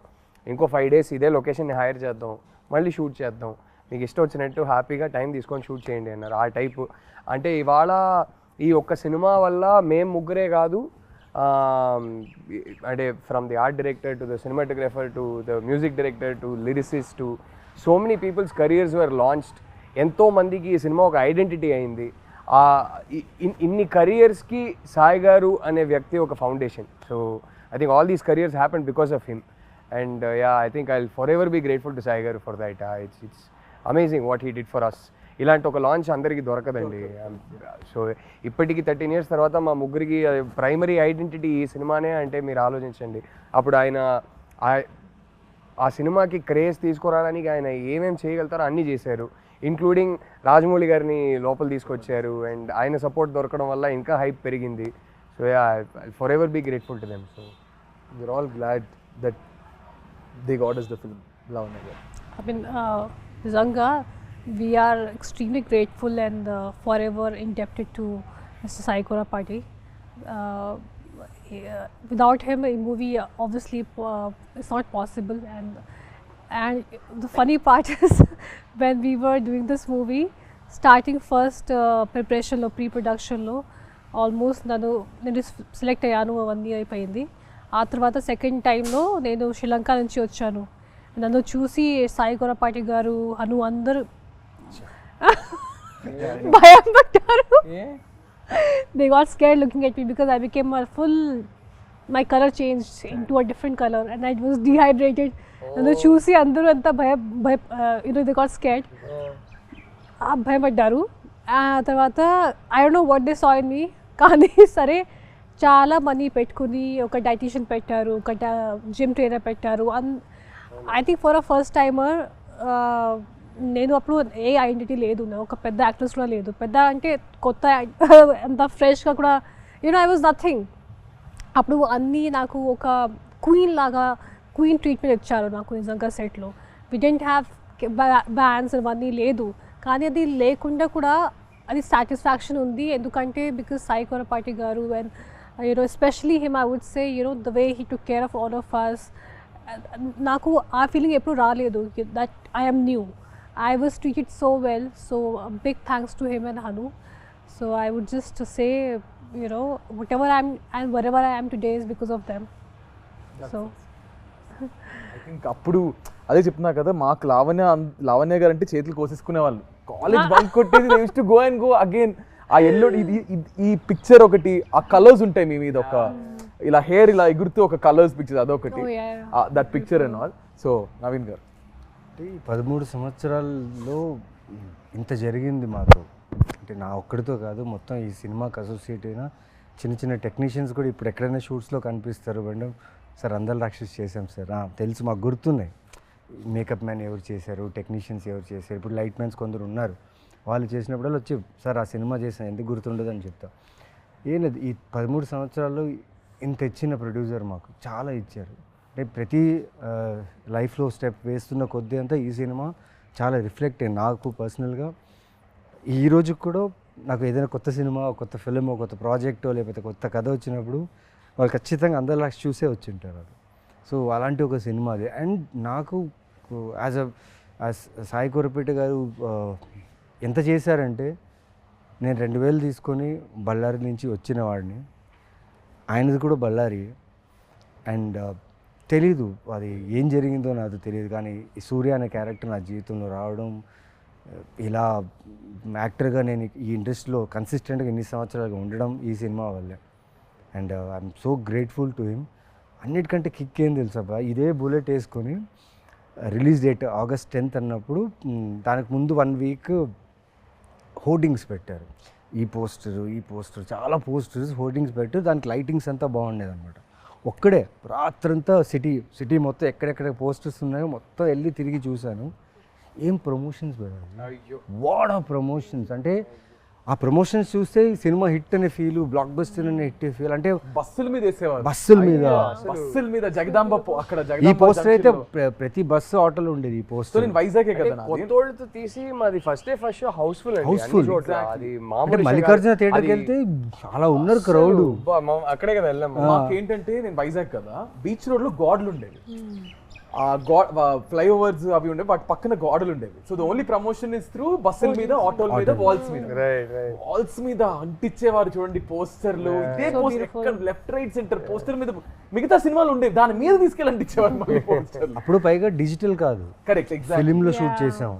ఇంకో 5 days ఇదే లొకేషన్ని హైర్ చేద్దాం, మళ్ళీ షూట్ చేద్దాం, మీకు ఇష్టం వచ్చినట్టు హ్యాపీగా టైం తీసుకొని షూట్ చేయండి అన్నారు. ఆ టైపు అంటే ఇవాళ ఈ ఒక్క సినిమా వల్ల మేము ముగ్గురే కాదు, అంటే from the art director to the cinematographer to the music director to lyricist to so many peoples careers were launched. ఎంతోమందికి ఈ సినిమా ఒక ఐడెంటిటీ అయింది. ఇన్ని కెరియర్స్కి సాయి గారు అనే వ్యక్తి ఒక foundation. So I think all these careers happen because of him. And I think I will forever be grateful to Sai garu for that. It's amazing what he did for us. ఇలాంటి ఒక launch అందరికీ దొరకదండి. So ఇప్పటికి 13 years తర్వాత మా ముగ్గురికి primary identity ఈ సినిమానే అంటే మీరు ఆలోచించండి. అప్పుడు ఆయన ఆ సినిమాకి క్రేజ్ తీసుకురావడానికి ఆయన ఏమేమి చేయగలుగుతారో అన్నీ చేశారు. ఇంక్లూడింగ్ రాజమౌళి గారిని లోపల తీసుకొచ్చారు. అండ్ ఆయన సపోర్ట్ దొరకడం వల్ల ఇంకా హైప్ పెరిగింది. So forever be grateful to them. So we're all glad that they got us the film. Lavanya garu. I mean, Zanga, we are extremely grateful and forever indebted to Mr. Sai Korapati. Without him, a movie obviously is not possible. And the funny part is when we were doing this movie, starting first preparation lo, pre-production lo, almost నేను select అయ్యాను 1 year అయిపోయింది. ఆ తర్వాత second టైంలో నేను శ్రీలంక నుంచి వచ్చాను. నన్ను చూసి సాయి కొరపాటి గారు అను అందరూ భయం పడ్డారు. They got scared looking at me because I became my color changed into a different color and I was dehydrated. నన్ను చూసి అందరూ అంతా they got scared. భయపడ్డారు. ఆ తర్వాత I don't know what they saw in me. కానీ సరే చాలా మనీ పెట్టుకుని ఒక డైటీషియన్ పెట్టారు, ఒక జిమ్ ట్రైనర్ పెట్టారు. I think for a first timer నేను అప్పుడు ఏ ఐడెంటిటీ లేదు, ఒక పెద్ద యాక్ట్రెస్ కూడా లేదు. పెద్ద అంటే కొత్త అంత ఫ్రెష్గా కూడా ఐ వాజ్ నథింగ్. అప్పుడు అన్నీ నాకు ఒక క్వీన్ ట్రీట్మెంట్ ఇచ్చారు నాకు నిజంగా సెట్లో. వి డెంట్ హ్యావ్ బ్యాండ్స్ అవన్నీ లేదు, కానీ అది లేకుండా కూడా అది సాటిస్ఫాక్షన్ ఉంది. ఎందుకంటే బికాస్ సాయి కొరపాటి గారు and especially him, I would say, the way he took care of all of us. నాకు ఆ ఫీలింగ్ ఎప్పుడు రాలేదు that I am new. I was treated so well. So a big thanks to him and Hanu. So I would just say, whatever I am and wherever I am today is because of them. So I think అప్పుడు అదే చెప్తున్నా కదా, మాకు లావణ్య గారు అంటే చేతులు కోసేసుకునే వాళ్ళు. College bunk కొట్టేది, they used to go and go again. ఆ ఎల్లో ఈ పిక్చర్ ఒకటి, ఆ కలర్స్ ఉంటాయి మీ మీద, ఒక ఇలా హెయిర్ ఇలా ఎగురుతూ ఒక కలర్స్ పిక్చర్ అదొకటి, that picture and all. So Naveen గారు, 13 సంవత్సరాల్లో ఇంత జరిగింది మాతో. అంటే నా ఒక్కడితో కాదు, మొత్తం ఈ సినిమాకి అసోసియేట్ అయిన చిన్న చిన్న టెక్నీషియన్స్ కూడా ఇప్పుడు ఎక్కడైనా షూట్స్లో కనిపిస్తారు. మేడం సార్ అందల రాక్షసి చేసాం సార్, తెలుసు మాకు గుర్తున్నాయి. మేకప్ మ్యాన్ ఎవరు చేశారు, టెక్నీషియన్స్ ఎవరు చేశారు, ఇప్పుడు లైట్ మ్యాన్స్ కొందరు ఉన్నారు. వాళ్ళు చేసినప్పుడల్లా వచ్చి సార్ ఆ సినిమా చేసాను ఎందుకు గుర్తుండదు అని చెప్తా. ఏంటది ఈ 13 సంవత్సరాల్లో ఇంత ఇచ్చిన ప్రొడ్యూసర్ మాకు చాలా ఇచ్చారు. అంటే ప్రతి లైఫ్లో స్టెప్ వేస్తున్న కొద్దీ అంతా ఈ సినిమా చాలా రిఫ్లెక్ట్ అయ్యింది నాకు పర్సనల్గా. ఈ రోజుకి కూడా నాకు ఏదైనా కొత్త సినిమా, కొత్త ఫిలిం, కొత్త ప్రాజెక్టో లేకపోతే కొత్త కథ వచ్చినప్పుడు వాళ్ళు ఖచ్చితంగా అందరిలా చూసే వచ్చి ఉంటారు అది. సో అలాంటి ఒక సినిమా అది. అండ్ నాకు యాజ్ సాయి కొరపేట గారు ఎంత చేశారంటే, నేను 2000 తీసుకొని బళ్ళారి నుంచి వచ్చిన వాడిని, ఆయనది కూడా బళ్ళారి. అండ్ తెలీదు అది ఏం జరిగిందో నాకు తెలియదు, కానీ ఈ సూర్య అనే క్యారెక్టర్ నా జీవితంలో రావడం, ఇలా యాక్టర్గా నేను ఈ ఇండస్ట్రీలో కన్సిస్టెంట్గా ఇన్ని సంవత్సరాలుగా ఉండడం ఈ సినిమా వల్లే. And I'm so grateful to him. అన్నిటికంటే కిక్ ఏం తెలుసా, ఇదే బుల్లెట్ వేసుకొని రిలీజ్ డేట్ August 10th అన్నప్పుడు దానికి ముందు 1 week హోర్డింగ్స్ పెట్టారు. ఈ పోస్టర్ చాలా పోస్టర్స్ హోర్డింగ్స్ పెట్టారు. దానికి లైటింగ్స్ అంతా బాగుండేది అనమాట. ఒక్కడే రాత్రంతా సిటీ మొత్తం ఎక్కడెక్కడ పోస్టర్స్ ఉన్నాయో మొత్తం వెళ్ళి తిరిగి చూశాను. ఏం ప్రమోషన్స్ పెట్టారు, వాట్ ఆఫ్ ప్రమోషన్స్. అంటే ఆ ప్రమోషన్స్ చూస్తే ఈ సినిమా హిట్ అనే ఫీల్, బ్లాక్ బస్టర్ అనే హిట్ ఫీల్. అంటే బస్సుల మీద వేసేవారు, బస్సుల మీద బస్సుల మీద జగదాంబ అక్కడ ఈ జగదాంబ పోస్టర్ అయితే junction లో. ప్రతి బస్సు ఆటోలో ఉండేది ఈ సో పోస్టర్. నేను వైజాగే కదా నాది. కొత్తోళ్ళతో తీసి మాది first day first show housefull అండి, Houseful. అన్ని చోట్ల. అది అంటే మామూలు మల్లికార్జున థియేటర్కి వెళ్తే చాలా ఉన్నారు క్రౌడ్. అక్కడే కదా వెళ్ళాం. మాకేంటంటే నేను వైజాగ్ కదా, బీచ్ రోడ్ లో గోడలు ఉండేవి, ఆ ఫ్లైఓవర్స్ అవి ఉండేవి, వాటి పక్కన గోడలు ఉండేవి. So the only promotion is through బస్సుల మీద, ఆటోల మీద, వాల్స్ మీద. వాల్స్ మీద అంటించేవారు చూడండి పోస్టర్లు. ఇదే poster left right centre poster మీద మిగతా సినిమాలు ఉండేవి, దాని మీద తీసుకెళ్ళి అంటించేవారు మళ్ళీ పోస్టర్లు. అప్పుడు పైగా డిజిటల్ కాదు, కరెక్ట్, ఎగ్జాక్ట్. ఫిలిం లో షూట్ చేసాం.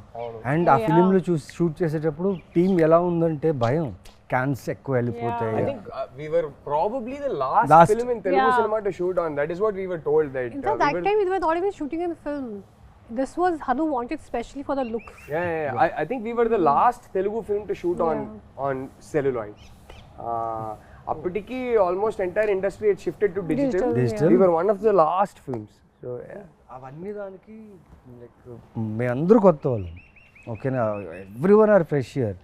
అండ్ ఆ ఫిలిం లో షూట్ చేసేటప్పుడు టీం ఎలా ఉందంటే భయం, క్యాన్స్ ఎక్కువ వెళ్ళిపోతాయి. I think we were probably the last film in Telugu cinema to shoot on. That is what we were told. That In fact, that time we were not even shooting in film. This was Hanu wanted specially for the look. Yeah. I think we were the last Telugu film to shoot on celluloid. అప్పటికి almost entire industry had shifted to digital. We were one of the last films. So అవన్నీ దానికి మేమందరూ కొత్త వాళ్ళం, ఓకేనా. Everyone are fresh year,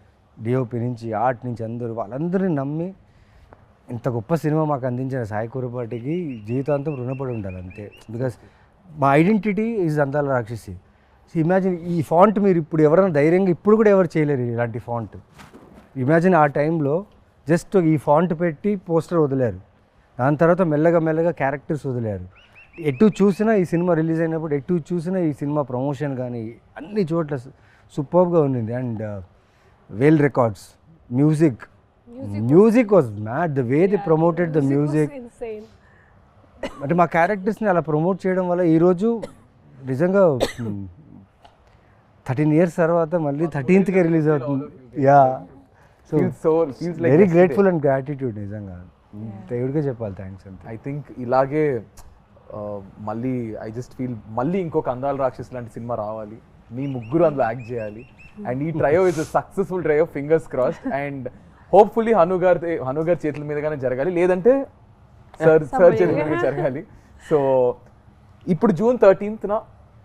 DOP నుంచి art నుంచి అందరూ, వాళ్ళందరినీ నమ్మి ఇంత గొప్ప సినిమా మాకు అందించిన సాయి కురపాటికి జీవితాంతం రుణపడి ఉండాలి అంతే. బికాస్ మా ఐడెంటిటీ ఈజ్ అందాల రాక్షసి. ఇమాజిన్ ఈ ఫాంట్ మీరు ఇప్పుడు ఎవరైనా ధైర్యంగా ఇప్పుడు కూడా ఎవరు చేయలేరు ఇలాంటి ఫాంట్. ఇమాజిన్ ఆ టైంలో జస్ట్ ఈ ఫాంట్ పెట్టి పోస్టర్ వదిలేరు, దాని తర్వాత మెల్లగా క్యారెక్టర్స్ వదిలేరు. ఎటు చూసినా ఈ సినిమా రిలీజ్ అయినప్పుడు ఎటు చూసినా ఈ సినిమా ప్రమోషన్ కానీ అన్ని చోట్ల సూపర్గా ఉండింది. And well records, music was mad, the way they promoted the music was insane. అంటే మా క్యారెక్టర్స్ని అలా ప్రమోట్ చేయడం వల్ల ఈరోజు నిజంగా 13 years తర్వాత మళ్ళీ 13th రిలీజ్ అవుతుంది. Yeah, so very grateful and gratitude నిజంగా. దేవుడికే చెప్పాలి థ్యాంక్స్ అంతే. ఐ థింక్ ఇలాగే మళ్ళీ ఐ జస్ట్ ఫీల్ మళ్ళీ ఇంకొక అందాల రాక్షస్ లాంటి సినిమా రావాలి, మీ ముగ్గురు అందులో యాక్ట్ చేయాలి. అండ్ ఈ trio is a successful trio, fingers crossed. And hopefully Hanu గారి చేతుల మీదగానే జరగాలి, లేదంటే సార్ చేతుల మీద జరగాలి. సో ఇప్పుడు June 13th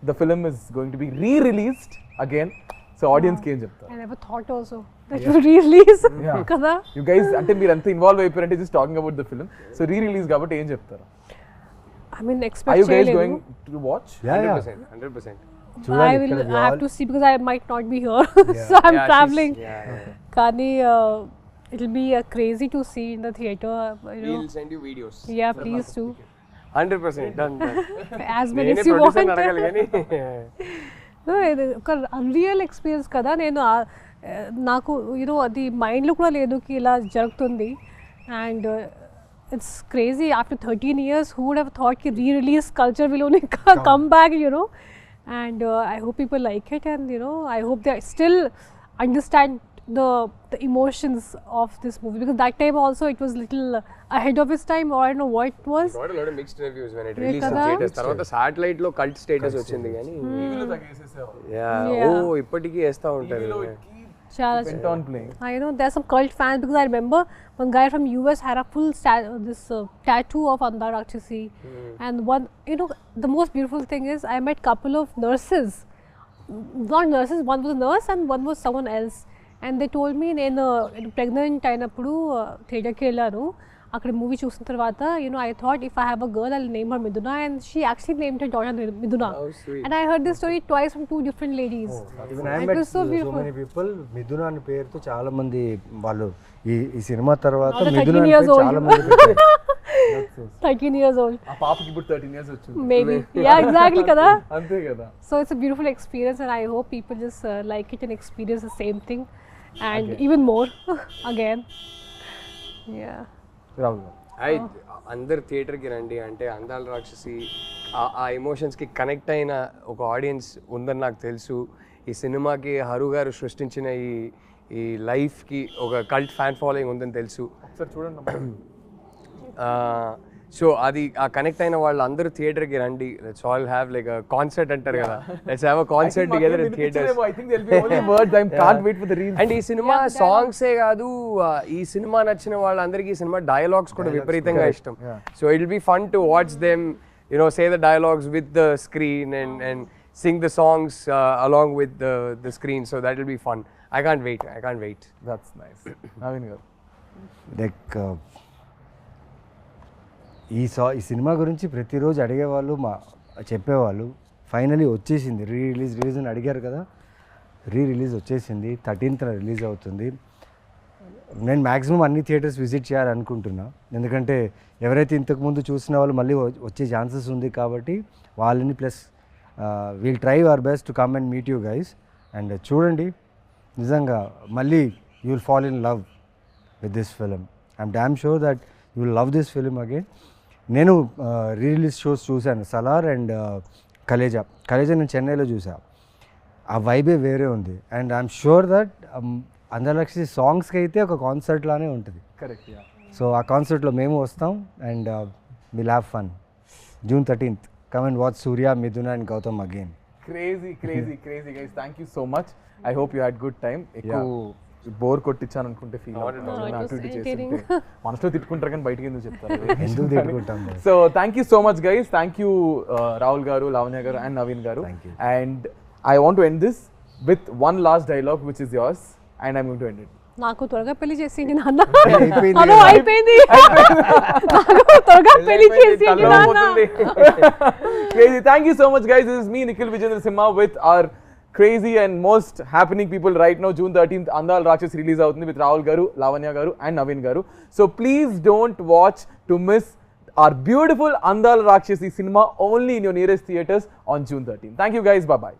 the film is going to be re-released again. So ఆడియన్స్కి ఏం చెప్తారు? I never thought also that you release కదా. యు గైస్ అంటే మీరు ఎంత ఇన్వాల్వ్ అయిపోయారంటే just talking about the film. So re-release కాబట్టి ఏం చెప్తారు? I mean, Are expect you guys going to watch? Yeah. 100%. I have to see because I might not be here. So I'm traveling. Kani, it'll be crazy to see in the theater. We'll send you videos. Yeah, please do. 100% done. As many as you want. No, ఒక unreal experience కదా. నేను నాకు అది మైండ్లో కూడా లేదు కి ఇలా జరుగుతుంది. And it's crazy. After 13 years, who would have thought ki re-release culture will only come back, and I hope people like it, and I hope they still understand the emotions of this movie, because that time also it was little ahead of its time, or I don't know what it was. Got a lot of mixed reviews when it released in theaters. తర్వాత satellite లో cult status వచ్చింది కానీ ఇప్పటికీ వేస్తూ ఉంటారు. Went on playing. I know there's some cult fans, because I remember one guy from US had a full tattoo of Andala Rakshasi. And one, the most beautiful thing is I met couple of nurses, not nurses, one was a nurse and one was someone else, and they told me నేను pregnant అయినప్పుడు థియేటర్కి వెళ్ళాను. అక్కడ movie చూసిన తర్వాత I thought if I have a girl I'll name her Miduna, and she actually named her daughter Miduna. Oh, sweet. And I heard this story twice from two different ladies. Even I It met was so beautiful. many people మిథున అనే పేరుతో చాలా మంది వాళ్ళు ఈ cinema తర్వాత Now they're మిథున 13 అనే years పేరు old. చాలా మంది పెట్టారు. 13 years old. ఆ పాపకి ఇప్పుడు 13 years వచ్చింది. Maybe. Yeah, exactly kada. అంతే కదా. So it's a beautiful experience, and I hope people just like it and experience the same thing, and even more again. Yeah. Rahul గారు. అందరు థియేటర్కి రండి. అంటే అందాల రాక్షసి ఆ ఎమోషన్స్కి కనెక్ట్ అయిన ఒక ఆడియన్స్ ఉందని నాకు తెలుసు. ఈ సినిమాకి హరు గారు సృష్టించిన ఈ లైఫ్కి ఒక కల్ట్ ఫ్యాన్ ఫాలోయింగ్ ఉందని తెలుసు. ఒకసారి చూడండి. సో అది ఆ కనెక్ట్ అయిన వాళ్ళు అందరూ థియేటర్కి రండి. Let's all have like a concert అంటారు కదా, let's have a concert together in theatres. I think there'll be only words. I can't wait for the reels. And ఈ సినిమా సాంగ్సే కాదు, ఈ సినిమా నచ్చిన వాళ్ళందరికీ ఈ సినిమా డైలాగ్స్ కూడా విపరీతంగా ఇష్టం. So it will be fun to watch them say the dialogues with the screen and sing the songs along with the screen. So that will be fun. I can't wait. That's nice. Naveen garu. Like ఈ cinema గురించి ప్రతిరోజు అడిగేవాళ్ళు చెప్పేవాళ్ళు. Finally వచ్చేసింది, release అని అడిగారు కదా, release వచ్చేసింది. 13th రిలీజ్ అవుతుంది. నేను మ్యాక్సిమం అన్ని థియేటర్స్ విజిట్ చేయాలనుకుంటున్నా, ఎందుకంటే ఎవరైతే ఇంతకుముందు చూసిన వాళ్ళు మళ్ళీ వచ్చే ఛాన్సెస్ ఉంది కాబట్టి వాళ్ళని, plus we'll try our best to come and meet you guys. And చూడండి, నిజంగా మళ్ళీ you will fall in love with this film. I'm damn sure that you will love this film again. నేను release shows చూశాను, Salaar and Khaleja నేను చెన్నైలో చూసా. ఆ వైబే వేరే ఉంది. అండ్ ఐఎమ్ షూర్ దట్ అందరలక్షి సాంగ్స్కి అయితే ఒక కాన్సర్ట్ లానే ఉంటుంది. కరెక్ట్. సో ఆ కాన్సర్ట్లో మేము వస్తాం and will have fun. June 13th, come and watch Surya, Miduna and Gautam again. Crazy guys. Thank you so much. I hope you had good time. Bore కొట్టించాను అనుకుంటే feel మనసులో తిట్టుకుంటారు కానీ బయటకి ఎందుకు చెప్తారు. So thank you so much guys. Thank you Rahul garu, Lavanya garu and Naveen garu. And I want to end this with one last dialogue which is yours and I'm going to end it. నాకు త్వరగా పెళ్లి చేసింది నాన్న. అయిపోయింది. త్వరగా పెళ్లి చేసింది నాన్న. Crazy. Thank you so much guys. This is me Nikhil Vijayendra Simha with our crazy and most happening people right now. June 13th Andala Rakshasi release avutundi with Rahul garu, Lavanya garu and Naveen garu. So please don't watch to miss our beautiful Andala Rakshasi cinema only in your nearest theaters on June 13th. Thank you guys. Bye bye.